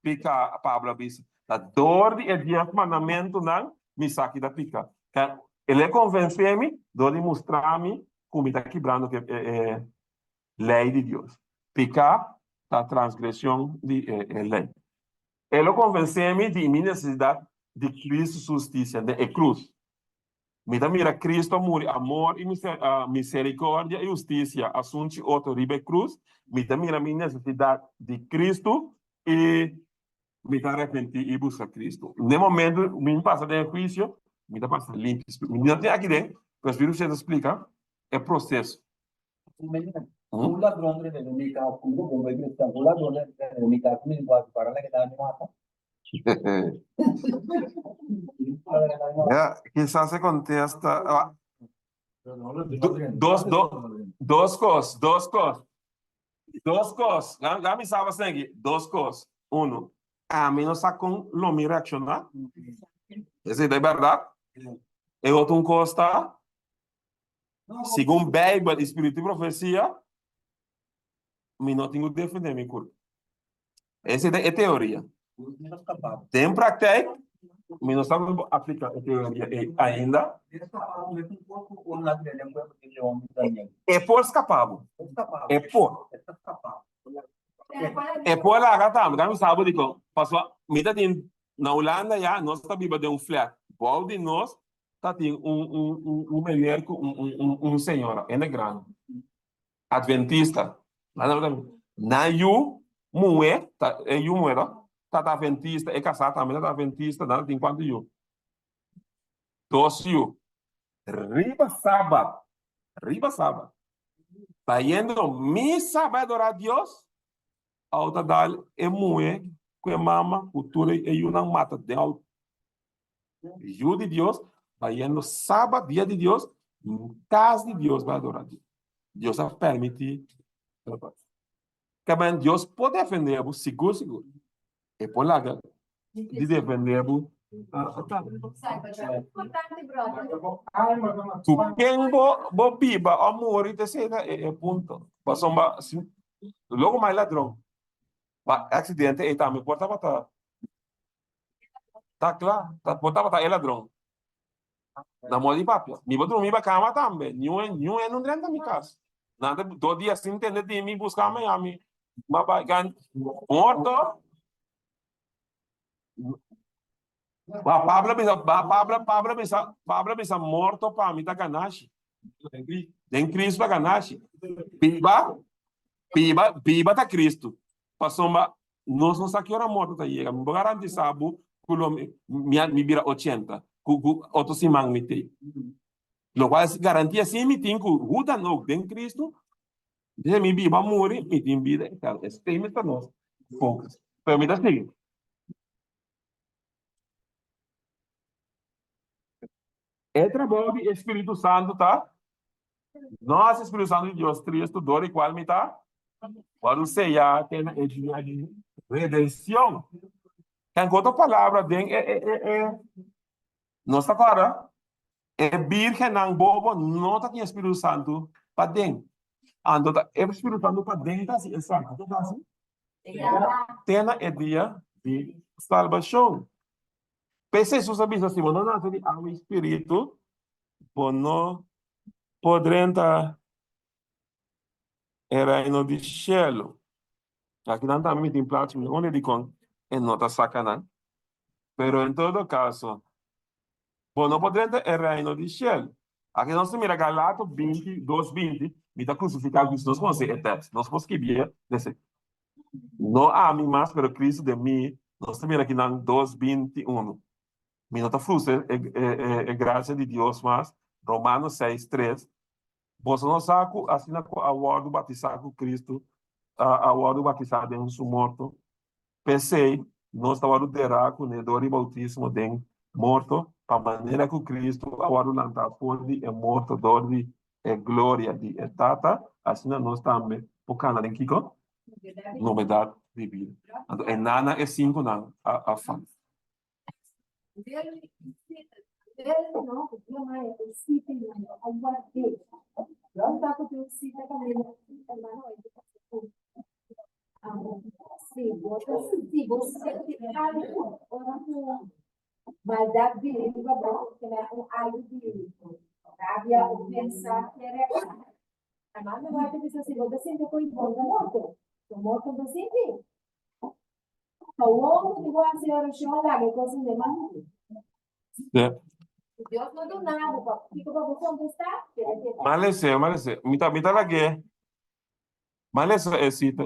Pica Pablo bis. Da dor de 10 mandamentos não me saque da pica. Ele convence-me, de mostrar-me como está quebrando que é lei de Deus. Picar a transgressão de lei. Ele convence-me de minha necessidade de Cristo justiça, de cruz. Me dá mira Cristo morre, amor e misericórdia e justiça, assunto outro ribe cruz. Me dá mira minha necessidade de Cristo e me dá arrepender e buscar Cristo. No momento, me passa de juízo, me dá passa limpo. Me dá tem aqui dentro, o Espírito Santo explica, é processo. Un ladrone deve mica appunto come questo un ladrone deve mica come quasi parlare che danno mata. Quizás se contesta. Duas coisas. Lá me sabe assim, duas coisas. A mim não está com o meu reaccionar. Essa é verdade. E outra coisa está, segundo a Bíblia, Espírito e Profecia, eu não tenho que defender meu corpo. Essa é a teoria. Tem prática, mas não sabe aplicar a teoria ainda. É por escapar. É por. É por lá, gata, mas não sabe de como. Passou, me tá tem na Holanda já, nós tá viva de flat. Qual de nós tá tem mulher com senhora, é grande. Adventista. Na you mulher, tá é you mulher, tá adventista, é casada também tá adventista, não tem quanto you. Dois you. Riba sábado. Tá indo missa vai adorar a Deus. A outra dali é mulher que mama, cultura e não mata de alto. Júdio de Deus, vai indo sábado, dia de Deus, casa de Deus vai adorar a Deus. Deus vai permitir. Que Deus pode defender-vos, seguro. E por lá, de defender-vos. Tu quem bo biba, amor, e terceira é ponto. Passou logo mais ladrão. Acidente, e tá, me portava tá claro, tá portava tá é ladrão. Na mão de papel. Me botou me cama também. Nenhum é não dentro da minha casa. Nada, todo dia assim entender de mim buscar Miami. Mas gan morto. Pablo bisa morto para mim tá ganache. Tem Cristo para ganache. Piba tá Cristo. Passou nós não sabe que hora morto tá chega. Me garantir sabe me vira 80. Outro simang me tem. Lo qual garantia sim me tem que o da não tem Cristo. De me viva morrer, me tem vida eterna. Esse tema está nós. Focus. Permita seguir. É trabalho do Espírito Santo, tá? Nosso Espírito Santo de Deus, Cristo, dor e qual me tá? Quando você já tem a ideia de redenção. Em outra palavra, nossa cara, é virgem não bobo, não tem Espírito Santo para dentro. Ando o Espírito Santo para dentro, assim, é santo. Tem a ideia de salvação. Pese Jesus sabia assim, não nasce de água e espírito, não podem estar é reino de cielo. Aqui não também tem platos, onde digo, é nota sacanagem. Pero em todo caso, bom, não poderia é reino de cielo. Aqui nós temos Galatas 22, 20, me está crucificado, nós vamos ser eternos. Nós vamos que via, não há mim mais, pero Cristo de mim, nós temos aqui na 2, 21. Me nota frustrada, é graça de Deus, mas Romanos 6, 3. Você não sabe, assim, a ordem batizar com Cristo, a ordem batizar em seu morto. Pensei, nós estávamos derá com o dor e bautismo de morto, para maneira que Cristo, a ordem não está fora é morto, dor e glória de etata, assim nós também, por causa de Kiko, novidade de vida. Então, é nada, é cinco, não, a fã. No, porque eu mais eu cito alguma vez. Não dá para eu citar também, hermano, sim, você tem algo, uma maldade de livro, que é algo de rabia, ofensa, que é a mãe vai ter que se você sente com morto, o morto não sente. O homem que vai ser o chão lá, que coisa de mano. Deus não deu nada, fica para você onde está. Malese, mita lagi. Malese esita.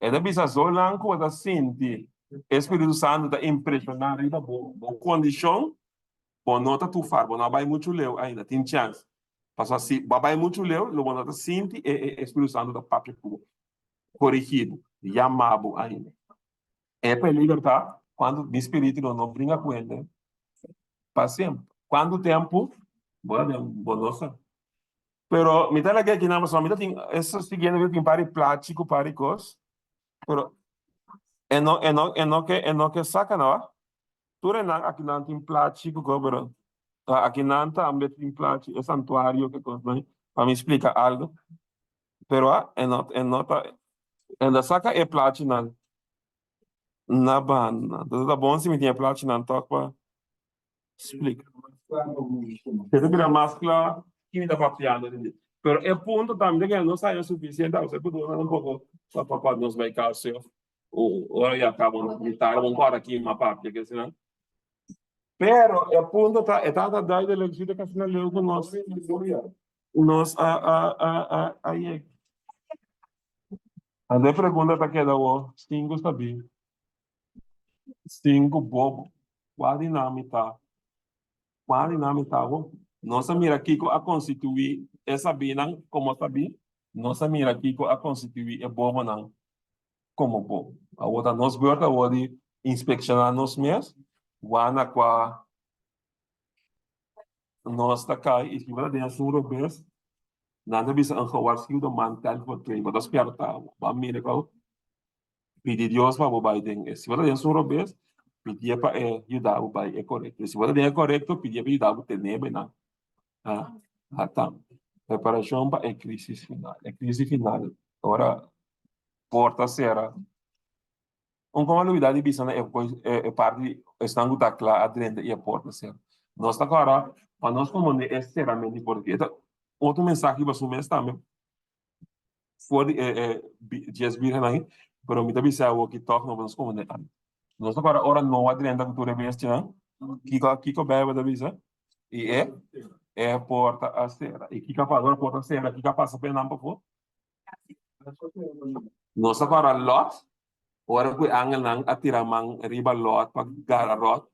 É da bisa zolan ko da sinti. Espírito Santo da impressionar ainda bom condição, bom nota tu far, bom vai muito leu ainda, tem chance. Passa assim, vai muito leu, lo nota sinti e Espírito Santo da papo corrigido, chamado ainda. É para libertar quando o espírito não brinca com ele. Paciente. Quanto tempo? Bonosa. Pero me lagi aqui na Amazon, me tem essa seguinte vez que pare plástico, pare coisa. Pero é no que saca não. Tu aqui não tem plástico, pero aqui não também tem plástico, é santuário que coisa, para me explicar algo. Pero é saca é plástico não. Na banda, tá bom se me tem plástico não toca para explica. Você vira máscara que me dá papiando, pero é ponto também que não sai o suficiente, você pode dar pouco para nos vai caso ou já acabam de estar agora aqui uma papia que senão. Pero é ponto tá da elegido que afinal eu com nós aí a de pergunta tá que dá o cinco sabia. Cinco bobo. Qual dinâmica? Nossa mira aqui a constituir essa bina como sabia. Nossa mira aqui a constituir é bobo não como bobo. A outra nós verta hoje inspecionar nós mesmos. Wana qua nós tá cá e se vai dentro do robês. Nada bisa ang kawarski do mantal for train. Mas das perta, ba mira ko. Pedir Deus para o bai den. Se vai dentro do robês, pedir para ajudar o bai é correto. Se vai dentro é correto, pedir para ajudar o tenebe na. Tá. Preparação para a crise final. A crise final. Ora, porta será. Como a novidade bisa na é parte estando da clara adrenda e a porta será. Nós agora, para nós como é extremamente importante. Outro mensagem que você mesmo também. For dias virem aí, pero me também sei o que toca no nosso comunidade. Nós agora ora não adrenda cultura mesmo, que bebe da visa e é porta a serra. E que agora porta a serra, que passa pela nampa for. Nós agora lot, ora que angel nang atiramang riba lot pag gara lot.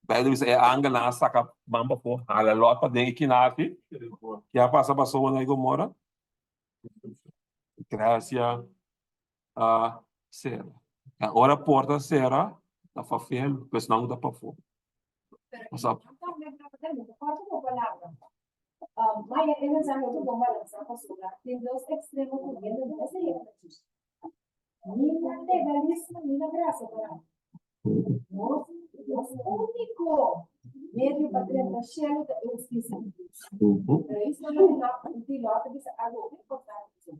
Bebe da visa angel nang saka bamba for, ala lot pa den ikinati. Que passa passou na igomora. Graças a serra. Agora a porta será da fafel, pois não dá para fora. Maya, eles já não vão balançar para sugar. Tem dois extremos do medo, não sei o que é. Minha legalismo, minha graça para nosso único meio para tratar cheio da justiça. Para isso, não é um piloto que é algo importante.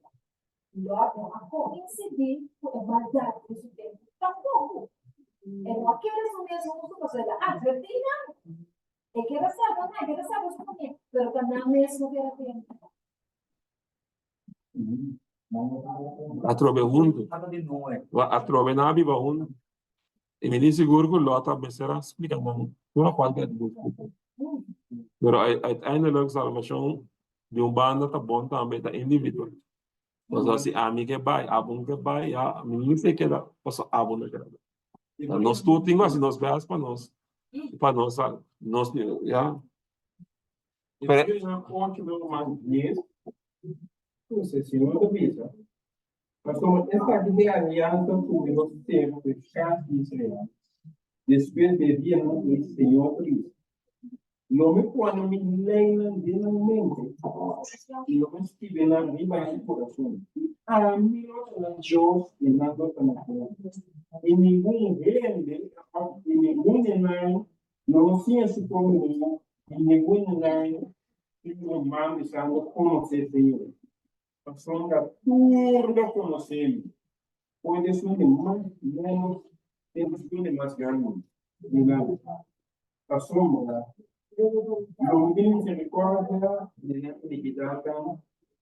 Piloto, a coincidir com a maldade do sistema. Tampouco. É uma questão mesmo que você dá. Ah, já tem nada. É que era certo, não é que era certo, mas também. Pero também mesmo que era tempo. A trove junto. A trove nabi va junto. E mi dice seguro que Lota me será explicando toda quanto é do grupo. Pero uiteindelijk salvação de banda tá bom também tá individual. Mas assim, a mim que vai, a bom que vai, a mim não sei que dá, posso a bom que dá. Nós tudo tem assim, nós vemos para nós, já. Pero es una ponte de más 10. Entonces, si no lo visa, mas como esta aqui de aliança pública do tempo, casi Israel, después de dia no el Señor Cristo. Não me quando me lembram de na mente, e não me estive na riba do coração. A mim não Deus e nada também. E ninguém rende, e ninguém não se esse comigo, e ninguém não que o mando estando conhecer Senhor. A sonda tudo conhecer. Pode ser mais menos, tem que mais grande. E nada. A sombra não tem misericórdia de iniquidade,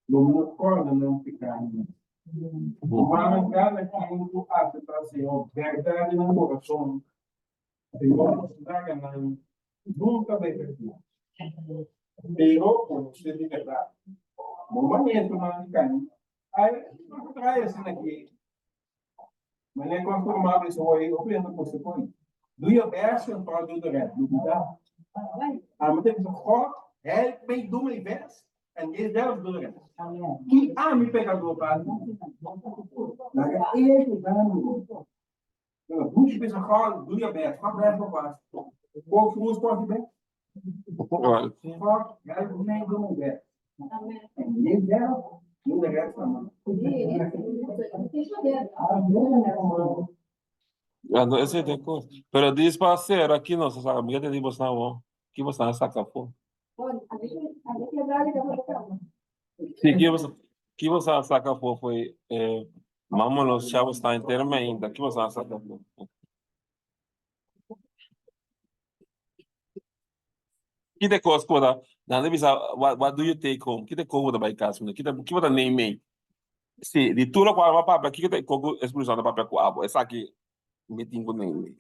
não acorda não ficar. O mal cada quem tu acha para Senhor, verdade no coração, Senhor, nunca vai perder. Pero, por ser de verdade, no momento não de caminho, aí não traz assim aqui, mas é conformado isso aí, eu prendo com você foi. Do your best and for do the rest. Do that. I'm going to God, help me do my best, and He does do the rest. Que me pecador, Pai. Puxa, pensa, God, do your best. God bless my Pai. Qual foi o esporte bem? God, help me do my best. And He does do the rest. Esse é de coisa. Pero diz para ser aqui não se sabe, porque tem você não, que você não saca fora. Sim, que você saca fora foi, vamos los chavos estão inteiramente ainda, que você saca fora. Que de coisa coda, na nevisa, what do you take home? Que de coisa vai casa, que você nem me. Sim, de tudo qual vai papel, que de coisa expressão da papel com abo, essa aqui me tinha nem.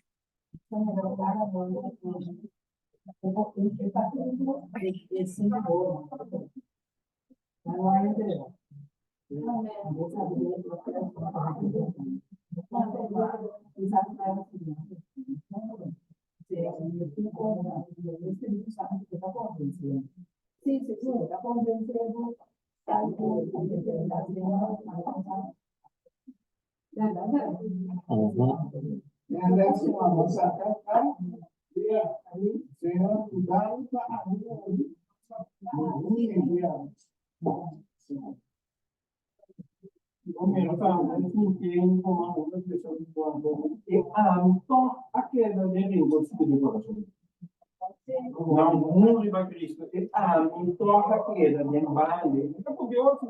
Não, o mundo de Cristo, me toca a queda, de embale. Então, por que eu aqui?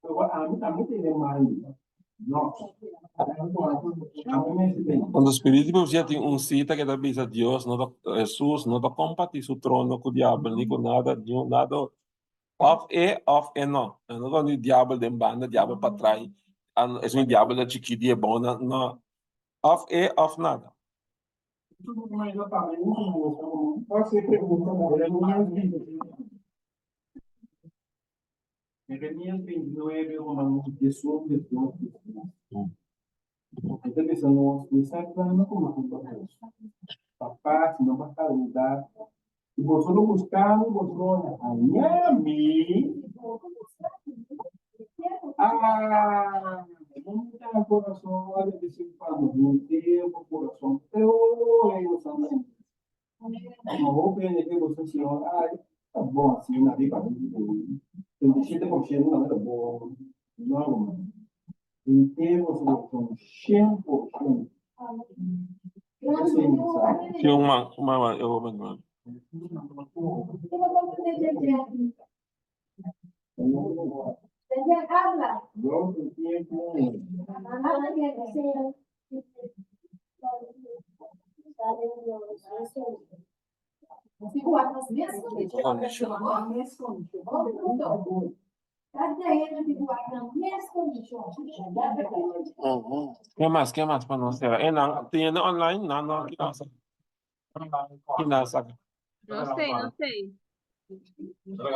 Me está muito embale. Nossa. Quando o Espírito já tem cita que da bisa Deus, não da Jesus, não da compartilhar seu trono com o diabo, nem com nada, nada. Of e não. Não quando o diabo de banda, o diabo para trás, é um diabo da chiquiti é bom, não. Of nada. Tudo mais exatamente, pode ser pergunta, Jeremías 29, Romanos 18, 18. Esta pessoa não está falando como papá, se não vai ajudar. E você não buscar, você não a mim. Não tem coração, olha, desse falo, não tem coração. Eu também. Não vou prender que você se olha, tá bom, assim, na vida, tem 7% não é bom. Não, em termos de 100%. Que uma eu vou mandar. Habla. Todo tiempo. Cada ano de guardar na mesma condição. ¿Qué más para nosotros? ¿Tiene online? No, kinasa. Não sei, não sei.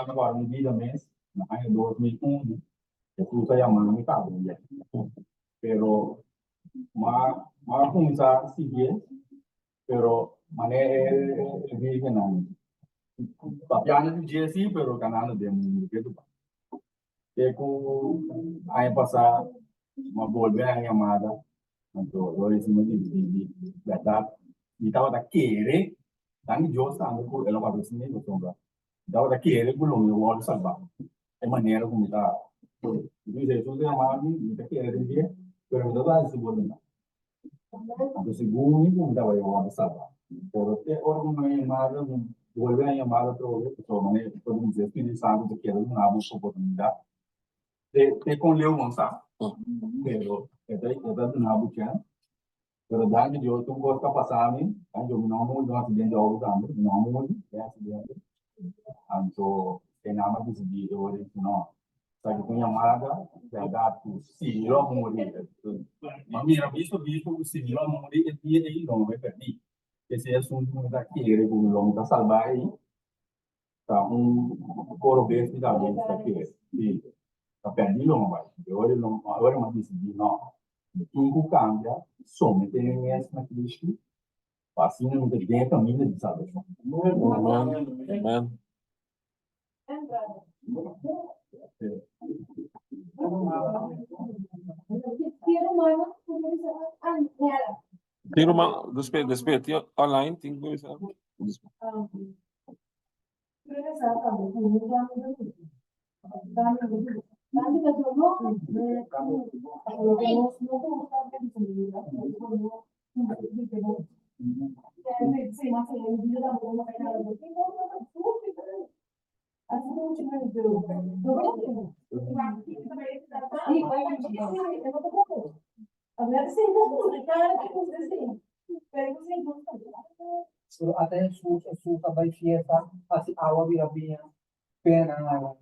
Agora, medidamente, no ano 2001, eu fui chamando de cabo, pero mas começar a seguir, pero mané vi que não, papiana do dia sim, pero canal de muito do que com aí passar uma boa chamada, então dois minutos de verdade, e tava daquele, tanto eu estava com ela para você mesmo, então dava daquele belum eu vou salvar, é maneira como está, dizer tudo é mal, daquele dia, pero me dá esse bom. Então, segundo me dava eu vou salvar, por até hora uma chamada, volver a chamada para o outro, maneira todo mundo dizer que sabe do que era uma boa oportunidade. Te con Leo Monsa, pero esta na bucha, pero dani de outro gosta passar me, aí eu não mudo acidente ao também, não mudo, é acidente. Então, tem nada de seguir eu olhei não. Sabe com chamada, verdade, se lo morrer. Mas mira, visto se lo morrer é dia aí não vai perder. Esse assunto da que ele com longo da salvar aí. Tá coro bem da vez aqui. Tá perdido não vai. Agora mas decidi não. Tudo cambia, some tem essa Cristo. Assim não tem caminho de salvação. Amen. Tiro uma despeito online, tem coisa. So até suka vai fiesta, assim awa birabinha, pena nga.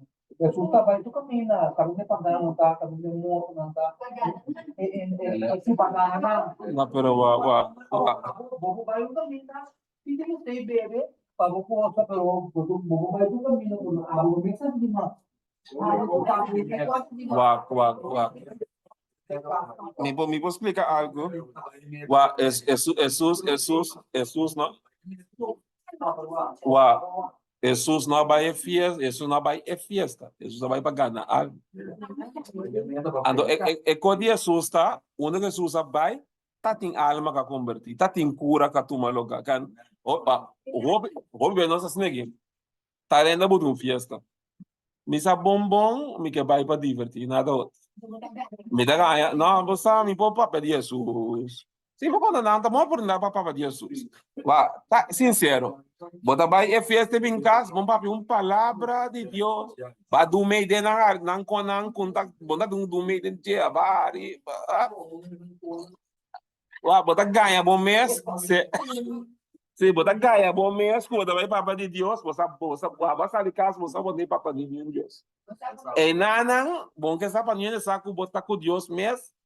Suka vai tu kamina, kami pagano ta, kami mo ta. Si pagana. No, pero Bobo vai tu kamina, hindi mo stay bebe, pago ko sa pero bobo vai tu kamina kung awa minsan di ma. Me puedo explicar algo? Jesus não. Jesus não vai fiesta, Jesus não vai fiesta, Jesus vai para ganhar algo. Então, quando Jesus está, onde Jesus vai, tá tem alma que convertir, tá tem cura que toma lugar. Kan, Rob nossa snegi, tá ainda botou fiesta. Misa bombom, me que vai para divertir, nada outro. Me dá não, você me pode para Jesus. Se for quando não, tá bom por nada para Jesus. Tá sincero. Bota vai é festa em casa, bom papi palavra de Deus. Ba do meio de não contato, bota do meio de dia, bari. Bota ganha bom mês, se bota ganha bom mês, quando vai para de Deus, você de casa, você pode ir para de Deus. E nada, bom que essa panela saco bota com Deus mês.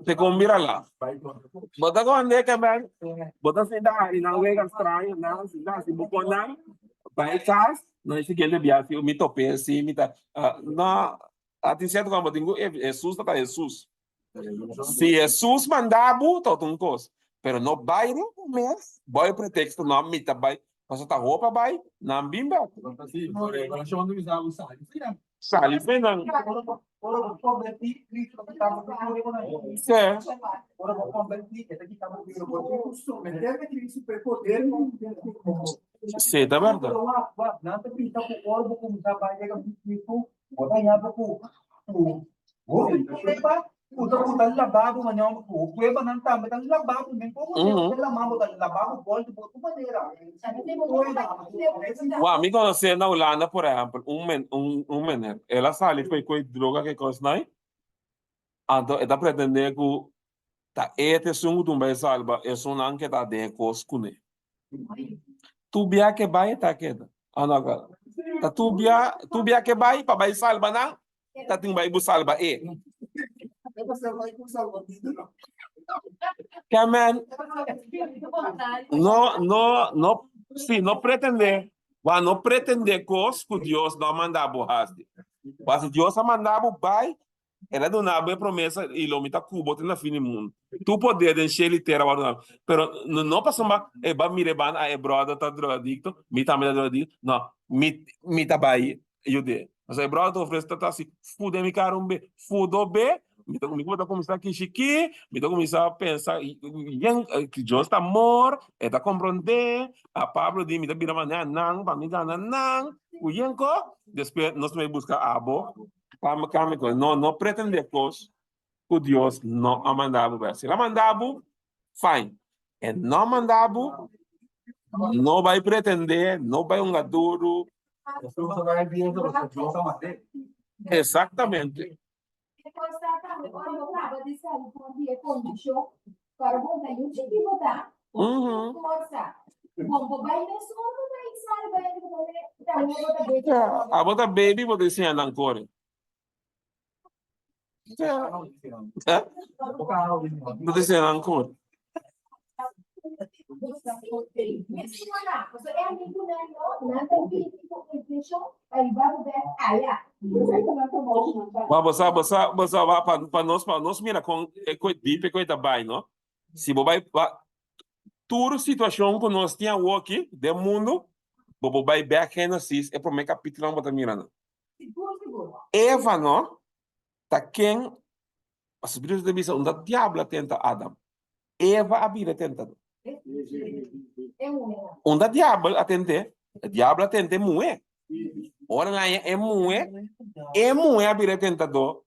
Te combira lá. Bota quando é que vai? Bota se dá e não é estranho, não se dá se buco não. Vai casa, não é que ele viaja, me topei assim, me tá. Não, atenção como digo, Jesus tá Jesus. Se Jesus mandar todo um coisa, pero não vai no mês, vai pretexto não me tá vai. Você tá roupa vai, não bimba. Sali fenang. Orang converti, Cristo kita berpikir mana? Sim. Orang converti, kita berpikir berpikir. Meter que superpoder. Sim, tá verdade. Nanti kita ku orang buku bisa bayar itu, orang yang buku. Oh, apa? Udah lababo manhã, o cueva não tá, mas tá lababo, nem como ela mamo tá lababo, volta por outra maneira. O amigo você na Holanda, por exemplo, menino, ela sale foi com droga que coisa não? Então, ela pretende que tá este sungo do bem salva, é só não que tá de coisa com ele. Tu bia que vai tá queda. Anaga. Ta tubia que vai para vai salva na. Ta ting vai bu salva e. Camen, no, sim, não pretender. Mas não pretender coisas que Deus não mandava fazer. Mas se Deus mandava vai, ela não dá promessa e lo mita cubo na fim do mundo. Tu poder encher liteira para pero não passa mais e ba mire ban a brother tá drogadicto, mita me drogadicto. Não, mita vai eu de. Mas a brother oferece tá assim, fude me carumbe, fudo be. Me tá começar aqui chiqui, me tá começar a pensar que Deus está mor, e tá compreender. A Pablo diz me tá vira mané não, para mim não. O yenko, depois nós vamos buscar abo. No pretende cosas que Dios no ha mandado ver. Si la mandado, fine. E no mandado, no va a pretender, no va a un duro. Exactamente. A bota baby, vou dizer ancora. Vou dizer ancora. Você vai para nós mira com deep coisa bem, não? Se você vai toda situação que nós tínhamos aqui do mundo, você vai ver Gênesis é o primeiro capítulo que você mirando. Eva, não? Tá quem a Espírito de Deus onde o diabo tenta Adam. Eva a tentado. Onde o diabo atende mulher. Ora lá é mulher a tentador.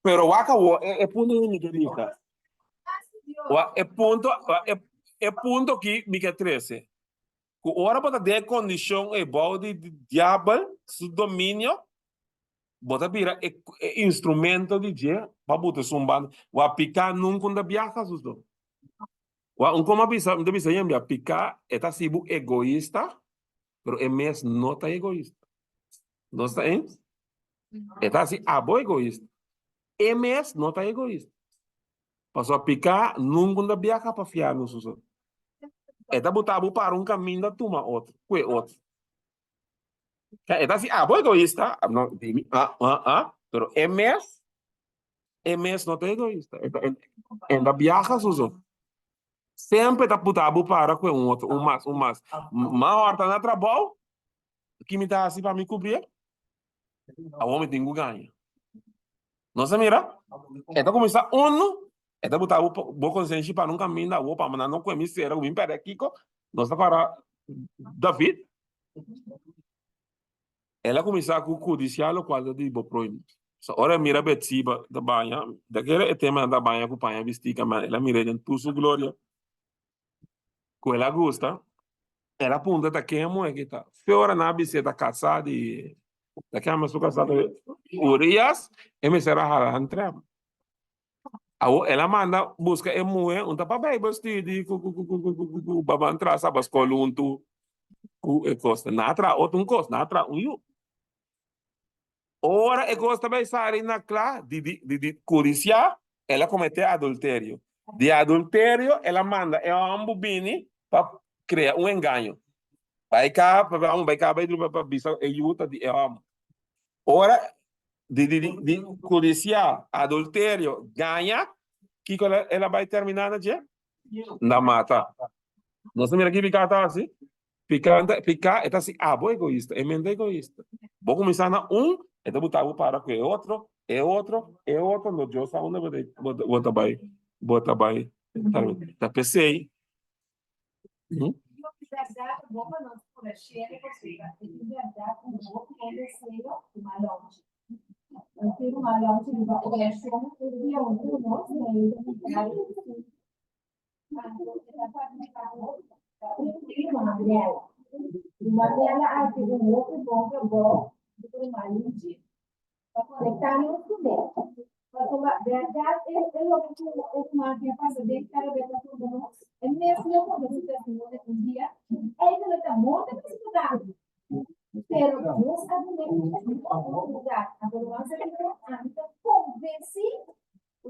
Pero waka é ponto de vista. É ponto que me quer 13. Ora para ter condição é boa de diabo, su domínio, bota vira instrumento de dia para botar sumbando. Wa picar nunca da viaja susto. Wa como bisa ya picar é sibu egoísta, pero é mes não tá egoísta. Não está em? É assim, abo egoísta. É mes não tá egoísta. Passou a picar nunca da viaja para fiar no susto. É botar para um caminho da turma outro, que outro. É assim, abo egoísta, não, pero MS não é egoísta. Ainda viaja, Suso. Sempre está putado para com outro, um mais. Uma hora na trabalho, que me dá assim para me cobrir, a homem tem que ganhar. Não se mira? Então começa então botar boa consciência para nunca me dar o para mandar não conhecer, o império aqui, nós está para David. Ela começa com o judicial, o qual de proíbe. Ora mira Betsiba da banha, daquele é tema da banha com banha vestica, mas ela mira em tu sua glória. Com ela gosta, ela aponta da quem é mulher que tá. Fora na biceta casada e da quem é mais casada, Urias, e me será halantram. Ela manda busca é mulher, um tapa bem vestido com baban traça bas colunto com e costa natra outro costa natra Ora e gosta bem sair na clá de codiciar, ela cometeu adultério. De adultério, ela manda é um bobini para criar um engano. Vai cá para bisa e yuta de ora de codiciar, adultério, ganha, que ela vai terminar na dia? Na mata. Nós temos aqui ficar assim. Ficar é assim, boa egoísta, é mente egoísta. Vou começar na então botar para que é outro, no Deus sabe onde bota vai, tá pensei. Mariela anche un outro bom do marido para conectar com Deus. Para tomar verdade, ele o que mais que passa dentro cara da tudo, é mesmo quando você testemunha um dia, ele está muito dificuldade. Pero Deus está dando uma oportunidade. Agora, você tem que convencer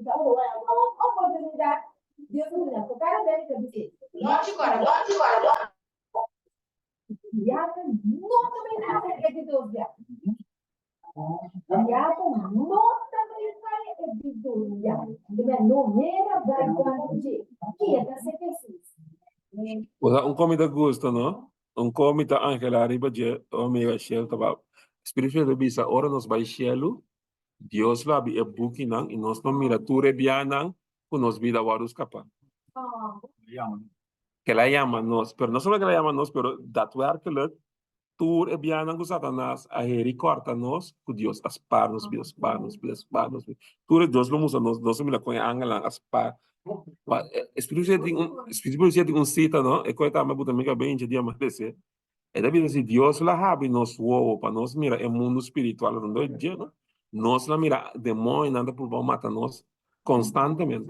a oportunidade. Deus não dá. O cara dele quer dizer. Lógico. Viaja muito bem na área de Deus. Viaja muito bem na área de Deus. Não era vai de que é da Jesus. Comida gusto, no? Comida Angela arriba de omega shell taba. Espírito de bisa ora nos vai shelu. Dios la bi e buki nang e nos não mira tu rebianang ku nos vida warus kapa. Que la llaman nos, pero no solo que la llaman nos, pero daadwerkelijk tu rebianang ku Satanás a heri corta nos ku Dios aspar nos bios par nos. Tu Dios lo musa nos mira com angelang aspar. Espírito de um cita, não? E coisa mais puta mega bem dia mais desse. É da vida se Deus lá sabe nos uou para nós mira é mundo espiritual não dois dia, não? Nós lá mira demônio anda por bom matar nós constantemente.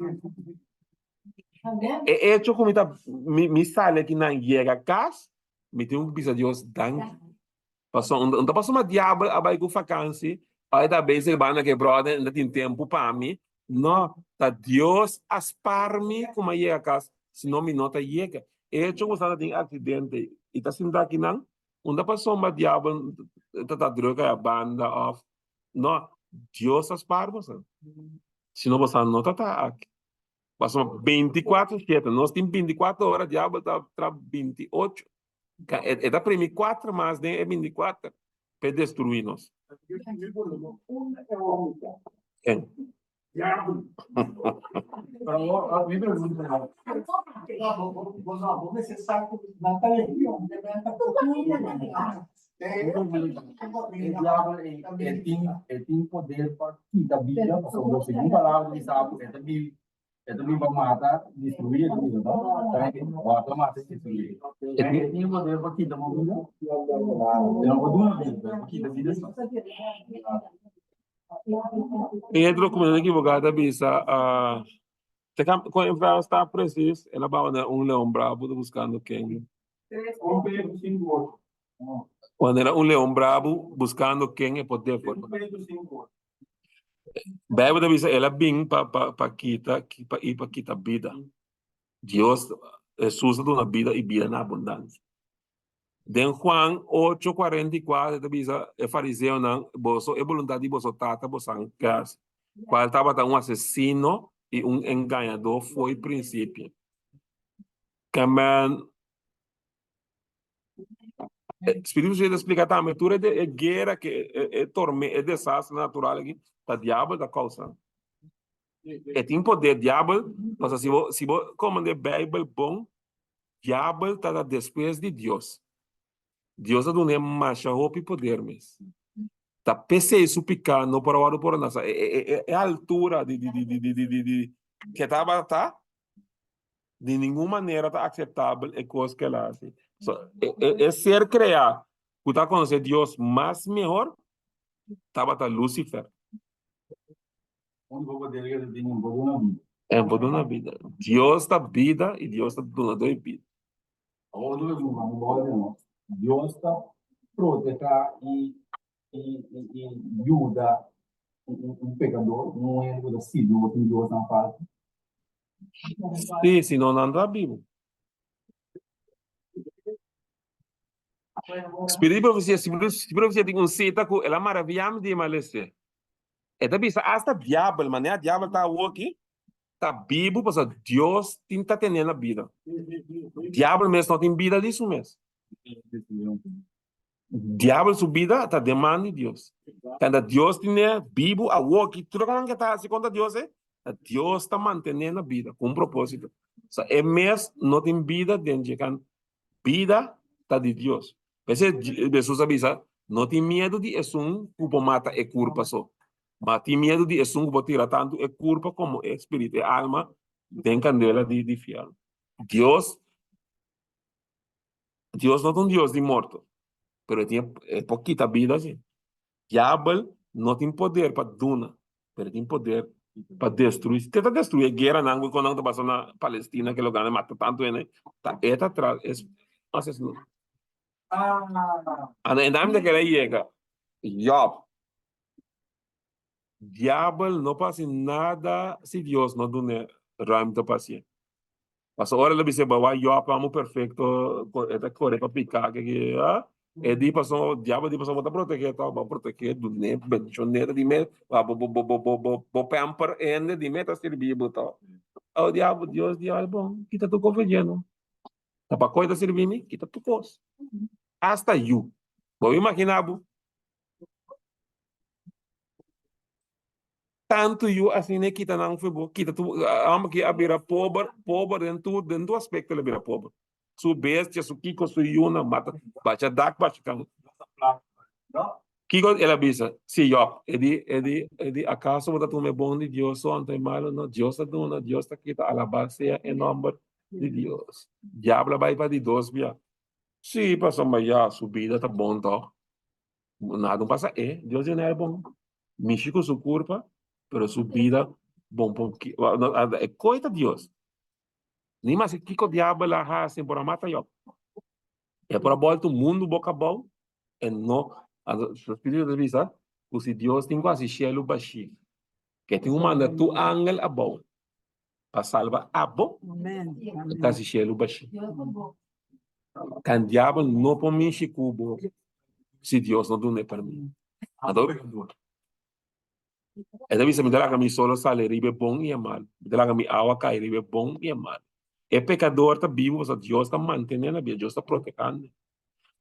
É hecho como tá me sale aqui na chega casa, me tem pisa Deus dank. Passou não passou uma diabo a vai com vacância, aí da vez que vai na quebrada, ainda tem tempo para mim. No, ta Dios aspar-me como chega a casa, senão me nota chega. É hecho como está tem acidente e tá sendo aqui não, onde passou uma diabo tá droga a banda off. No, Dios aspar-me, senão você não tá aqui. Passou 24/7, nós temos 24 horas, diabo tá 28. É da primeira 4 mais nem é 24 para destruir nós. Però mi pregunto, come se sa la television diventa il diavolo è in poder da Bibbia, sono segundo palavra di sapo, é também para matar, destruir tudo, não? Para matar, destruir. É tem poder para quitar uma vida. Não pode uma vida, para quitar a vida. Pedro, como não é equivocado, bisa, quando a França está preciso, ela vai leão bravo buscando quem? Quando era leão bravo buscando quem é poder forte. Bíblia da bisa, ela vem para quitar vida. Deus Jesus dá uma vida e vida na abundância. Den Juan 8:44 da bisa, é fariseu não, boso é vontade de boso tata bosan gas. Qual estava assassino e enganador foi princípio. Caman Espírito Santo explica também tudo é guerra que é tormento, é desastre natural aqui, tá diabo da causa. É tem poder diabo, mas se você comanda a Bíblia bom, diabo tá depois de Deus. Deus dá um mais hope e poder mesmo. Tá PC isso picando para o por nós. É a altura de que tá de nenhuma maneira tá aceitável é coisa que ela assim. É ser criar, que tá conhecer Deus mais melhor, tá Lucifer. É por uma vida. Deus da vida e Deus da donador de vida. Deus está proteger e ajuda pecador, não é o símbolo que Deus não faz. Sim, senão não anda a Bíblia. Espírito de profecia tem cita que ela maravilha de malese. É da bisa hasta diabo, mas nem a diabo tá aqui, tá vivo, porque Deus tenta ter na vida. Diabo mesmo não tem vida disso mesmo. Diabo sua vida tá demanda de Deus. Quando Deus tem vivo a aqui, tudo que tá assim quando Deus Deus está mantendo a vida com propósito. É mesmo não tem vida dentro de vida tá de Deus. Jesus avisa, não tem medo de que mata é culpa só. Mas tem medo de que tirar tanto é culpa como é espírito, é alma, tem candela de fiel. Deus não é um Deus de morto, mas tem pouquita vida assim. Diabo não tem poder para duna, mas tem poder para destruir. Tenta destruir a guerra não quando não passa na Palestina que lo gana mata tanto né. Tá eta atrás assassino. Ana endam de que ele llega. Job. Diablo não passa nada se Deus não dá ruimte paciência. Mas agora ele dice bahwa Job amo perfecto, eta corre para picar que e di passou diabo di passou para proteger tá para proteger do net benchoneta di met bo pamper ende di meta servir botar. O diabo Deus dia bom, quita tu confiando. Tá para coisa servir me, quita tu cos. Hasta you. Vou imaginar tanto you assim né kita nang febo kita tu ama que abira pobre dentro aspecto ele abira pobre su bestia su kiko su yuna mata bacha dak bacha kan kiko ela bisa si yo edi acaso botar tu me bom de Dios so ante malo no Dios está dando Dios está kita alabar sea en nombre de Dios diablo vai para de dos via si passa ya su vida tá bom tó nada passa Deus não é bom México su culpa pero su vida bom coita Dios ni mais que o diabo lá hace por mata yo é por volta o mundo boca a boca e não o espírito de visa se Deus tem quase cielo baixo que tem manda tu ángel a boca para salvar a boca quase cielo baixo can diabo não por mim chicubo se Deus não dá para mim adoro Esa visa me da que mi solo sale ribe bom e mal. Me da que mi agua cae ribe bom e mal. É pecador tá vivo, o sea, Dios está manteniendo, Dios está protegendo.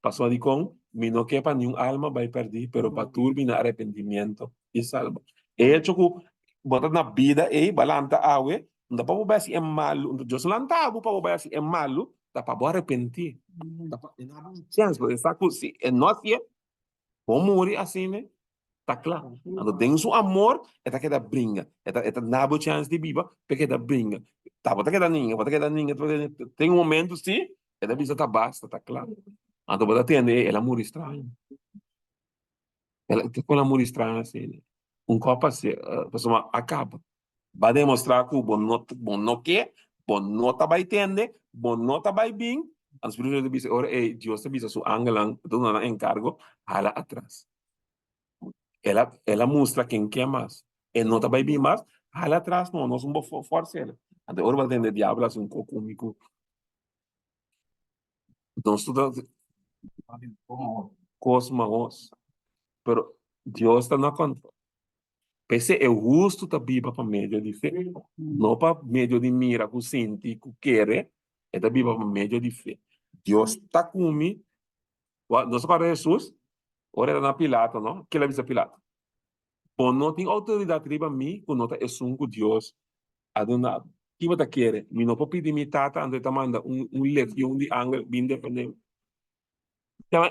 Pasó de con, mi no que para nenhum alma vai perder, pero para turbinar arrependimento e salvo. É hecho que bota na vida e balanta água, não dá para bobar assim é malo, Deus lanta para bobar assim é malo, dá para arrepentir. Dá para chance, porque saco se é nós é, vamos morrer assim, né? Tá claro. Quando tem o amor, é que da brinca. É nabo chance de viva, porque da brinca. Tá, bota que da ninha, tem um momento sim, é da visa tá basta, tá claro. Então bota atender, ela amor estranho. Ela tem com amor estranho assim. Um copo assim, a pessoa acaba. Vai demonstrar que o bom não quer, bom não tá vai entender, bom não tá vai bem. As pessoas dizem, ora, Deus te visa su angelang, tu não encargo, hala atrás. Ela mostra quem quer mais. Ele não vai bem mais, hala atrás, não, nós vamos força ela. Então, agora vai ter diabo, assim, um pouco comigo. Então, estuda cosmos, pero Deus está na conta. Pese é justo tá viva para meio de fé, não para meio de mira, que sente, que quer, é tá viva para meio de fé. Deus está comigo, nós para Jesus, ora era na Pilato, não? Que ele avisa Pilato. Bom, não tem autoridade riba mim, quando não é um Deus adonado. Que você quer? Me não pode pedir me tata, ando tá manda legião de ángel bem independente. Então,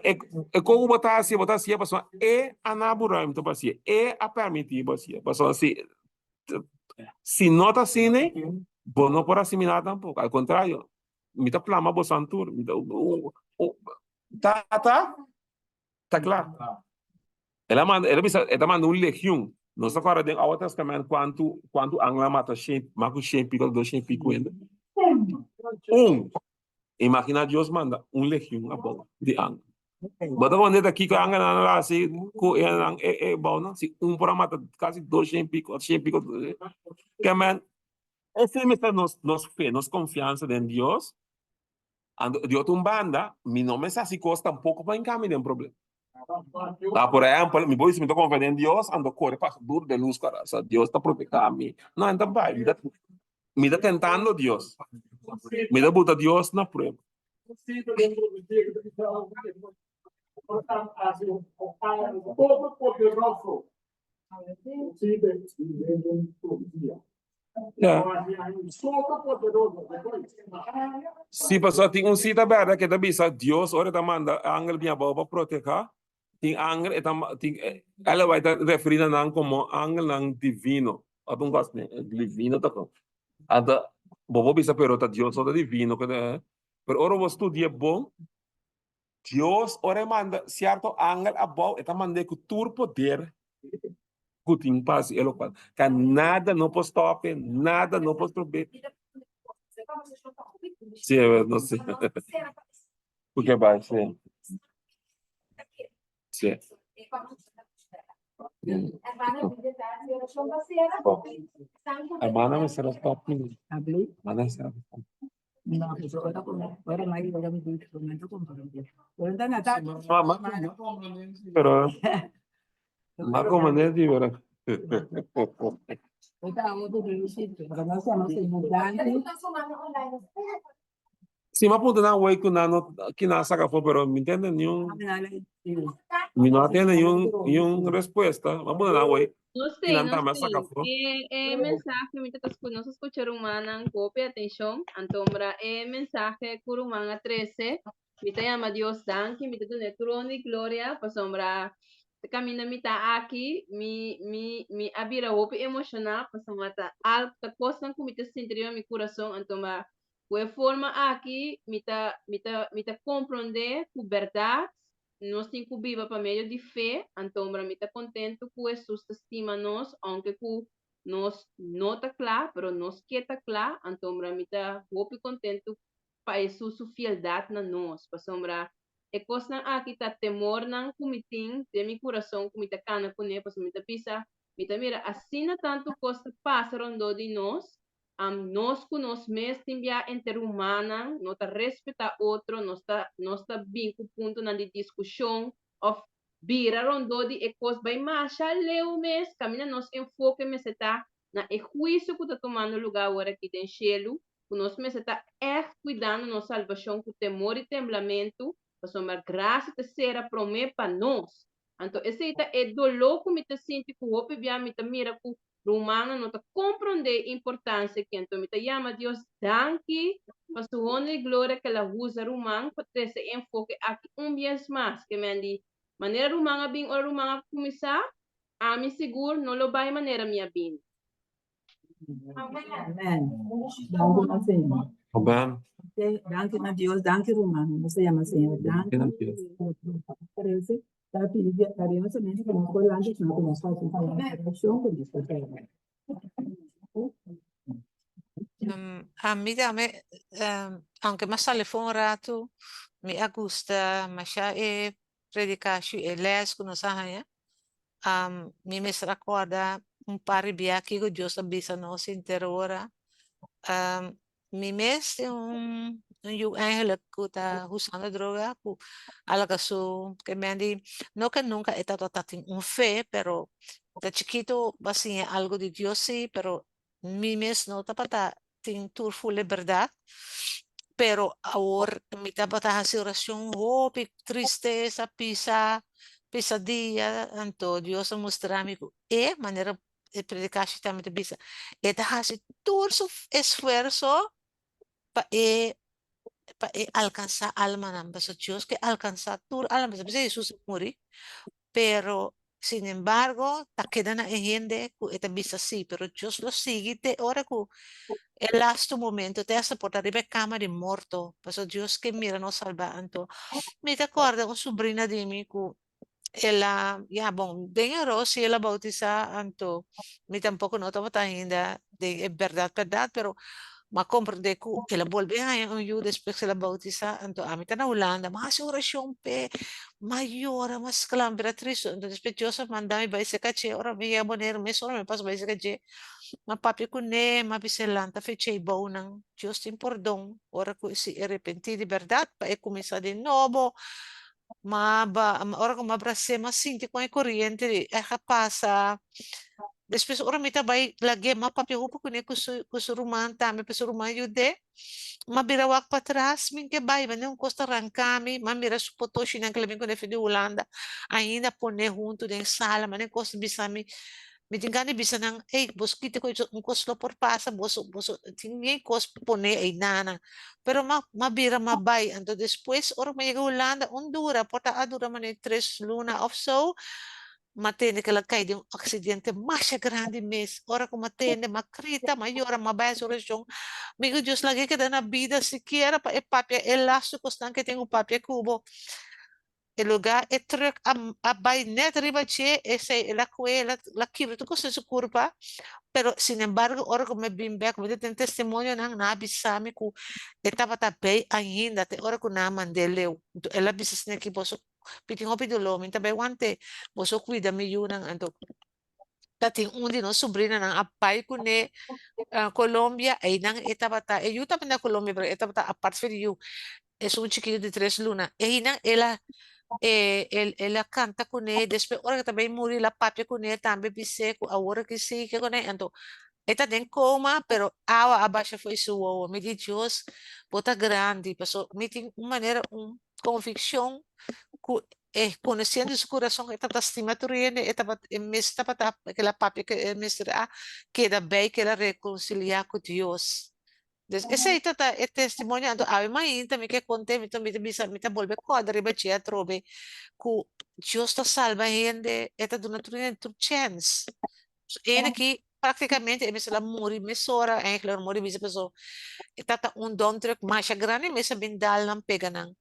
como botar assim, a pessoa é anaburai, então assim, é a permitir você. A pessoa se nota assim, né? Bom, não pode assimilar tampouco. Ao contrário, me tá plama bo santur, me tá claro. Ela manda legião. Nós agora tem ao testamento quanto angla mata mago 100 pico, 200 pico ainda. Imagina Deus manda legião a bola de angla. Bota quando aqui que angla lá assim, é bom não, se para mata quase 200 pico, 100 pico. Que man, esse é nos fé, nos confiança em Deus. Deus banda, mi nome é assim costa um pouco para encaminhar um problema. Tá, por exemplo, me voy, se me estou confiando em Deus, ando corre para duro de luz, cara. Deus está protegendo a mim. Não, então vai, me está tentando Deus. Me dá botar Deus na prova. Todo poderoso. Se pessoa tem cita aberta que também sabe Deus, ora tá manda angel minha boa para proteger. Tem angel, ela vai estar referindo não como angel não divino. Abang gosto né, divino tá com. Ada bobo bisa pero tá Deus ou divino que pero ora você estudia bom. Deus ora manda certo angel a boa, eta manda com tur poder Kuting pas elo pa. Ka nada não pode stop, nada não pode trober. Sim, eu não sei. Porque vai, sim. Sim. Bom, a mana me será stop me. Hablé. Mana será stop. No, pues ahora me digo, ya me dijo, me dijo, pero dan a dar. Mama, pero ma come ne di ora. Ahorita otro que dice, pero no se llama simultáneo. Sim, mas punta na way ko na no kinasaka po pero me entende nenhum, me não tem nenhum resposta. Mas punta na way. No sé, Kinanta no mas sé. saka po. Mensaje, mientras nos escuchar humana, copia, atención, antombra, mensaje, curumana 13, mita llama Dios danki, mita tu netrón y gloria, pues sombra, camina mita aquí, mi abira hopi emocional, pues sombra, alta cosa que mita sentir mi corazón, antombra, pues forma aquí, mita comprender tu verdad, nós tem que viver para meio de fé, então para mim tá contento com Jesus estima nós, aunque com nós não tá claro, mas nós que tá claro, então para mim tá muito contento para Jesus sua fieldade na nós, para sombra é coisa aqui tá temor não comitim, de meu coração comita cana com ele, para mim tá pisa, mita mira assim na tanto coisa passa rondo de nós, nós com nós mesmos enviar interhumana, não tá respeitar outro, não está bem com ponto na discussão, of vira rondo de ecos by marcha, leu mês, caminha nós enfoque me está na juízo que está tomando lugar agora aqui em Chelo, que nós me está cuidando nossa salvação com temor e temblamento, para somar graça terceira promessa para nós. Então, esse é dolor que me te sente com o bem, me te mira com Romana não está compreender a importância que então me chama Deus danke para sua honra e glória que ela usa Romana para ter esse enfoque aqui vez mais que me andi maneira Romana bem ou Romana começar a me seguro não lo vai maneira minha bem. Amen. Danke na Senhor. Amen. Danke na Deus, danke Romano. Você chama Senhor, danke. Parece. Tá pedindo a Deus também que não foi lá antes não começou a fazer a show com isso. A mí dame, aunque más sale fue un rato, me gusta, más ya predicar, les con nosotros, me recuerda par de viajes que Dios avisa nos interora. Mi mes yung eigenlijk ko ta usando droga ko alaga so que me andi no que nunca he estado tan un fe pero de chiquito basi algo de Dios sí pero mi mes no tapata tin tur full de verdad pero ahora mi tapata hace oración oh tristeza pesadilla anto Dios mostrarme e manera de predicar também de bisa e da hace todo su esfuerzo para alcanzar alma namba so Dios que alcanzar tu alma bisa Jesús muri pero sin embargo ta queda na gente que esta bisa sí pero Dios lo sigue te ora que el last momento te hace portar de cama de muerto pero Dios que mira nos salva anto me te acorda una sobrina de mí que ela, bom, bem Rossi, ela bautiza anto, me tampoco no estaba ainda de verdad, pero ma comprende que ela volve a eu después ela bautiza anto, a mí está na Holanda, mas oração pe, maior, mas clambra triste, então después Deus manda me vai se cache, ora me ia boner, me só me passa vai se cache, ma papi ko ne, ma biselanta fece bom nang, Deus tem perdão, ora ko se arrepenti de verdade, pa e começar de novo, ora kung mabrase masinti ko ay kuryente kapasa después ora mita bay lagi mapapihupo ko ni kusuruman tami pasuruman yude mabirawak patras min ke bay man yung costa rancami mamira supoto sinang kalabing ko na de Holanda ainda pone junto den sala man yung costa bisami mitingani bisa nang bos kita ko yung costa por pasa boso tingin costa pone ay nana pero mabira mabay anto después ora may Holanda Honduras porta adura man 3 luna of so matende que ela cai de um acidente mais grande mês. Ora como matende, macrita, maior, mabaya resolução. Migo Deus lagi que na vida sequer para papia elástico estão que tem o papia cubo. el lugar es truck a net arriba che ese la cuela la kibra tu cosa su curva pero sin embargo ahora como me bimbe como tem testemunho na bisami ku estava tapei ainda te ora ku na mandele ela bisas ne ki boso piting hopi do lo minta be wante boso cuida mi yunang anto tating undi no sobrina ng apay ko ne Colombia ay nang itabata e yuta pa na Colombia pero itabata apart from you es un chiquillo de 3 lunas e nang ela canta con él, después ahora que también murió la papia con él, también dice ahora que sí, que con él, entonces, está en coma, pero agua abaixo foi sua, me diz Deus, bota grande, pessoal, me tem uma maneira, convicção, conhecendo o coração, que está estima turene, está para aquela papia que mistura, queda bem, que ela reconciliar com Deus. Esse aí é testemunho, a mãe também que contei, me bisa, me volve quadra, riba tia trobe, que Deus está salva gente, está dando tu chance. Ene aqui, praticamente, é mesmo morri, mesora, é claro, morri, bisa pessoa, está dom truck, mais grande, mesmo bindal não pega não.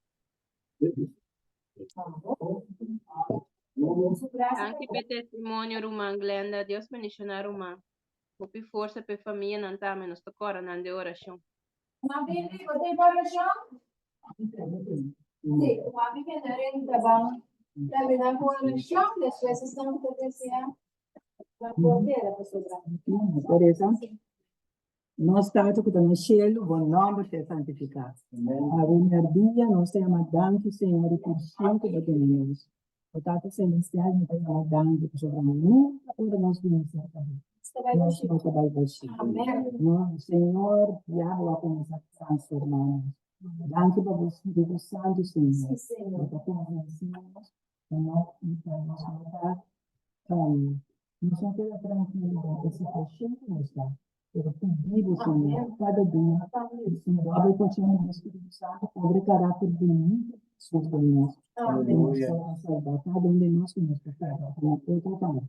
Anche per testimonio Ruma, Glenda, Deus bendicionar Ruma. Hopi força per família não tá menos tocora não de oração. Mami, botei para o chão? Sim, mami que não era em trabalho. Terminar com o chão, depois estão acontecendo. La portiera, professor. Teresa, nós estamos tocando no cielo, bom nome te santificado. A dia, nós temos danke, Senhor, por sempre que temos. O Tata Celestial, nós temos danke, por sobre nunca por nós conhecer também. Nós não trabalhamos assim. Senhor, já vou começar a transformar. Danke por você, Espírito Santo, Senhor. Por conhecermos, nós vamos notar, não só pela tranquilidade, esse processo não está. Pero pedir, Senhor, cada dia, o Senhor abre o coração do Espírito Santo, abre o caráter de mim, sobre nós. Salvar cada de nós que nos prepara, como outro tal.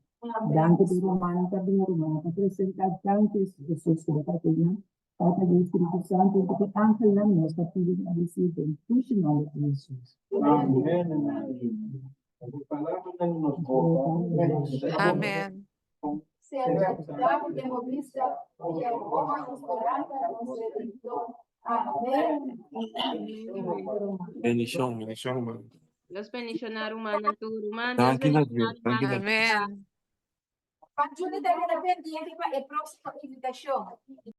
Danke por Romana, também Romana, para apresentar tantos pessoas que está tendo, Papa do Espírito Santo, porque anche la nostra figlia a ricevere il tuo nome di Jesus. Amém. Bendición, hermano. Deus bendicionar Ruma, não tu Ruma, Deus Tranquila, bendicionar tranquila. Amém. Faccio vedere la pendiente qua e prossima invitazione.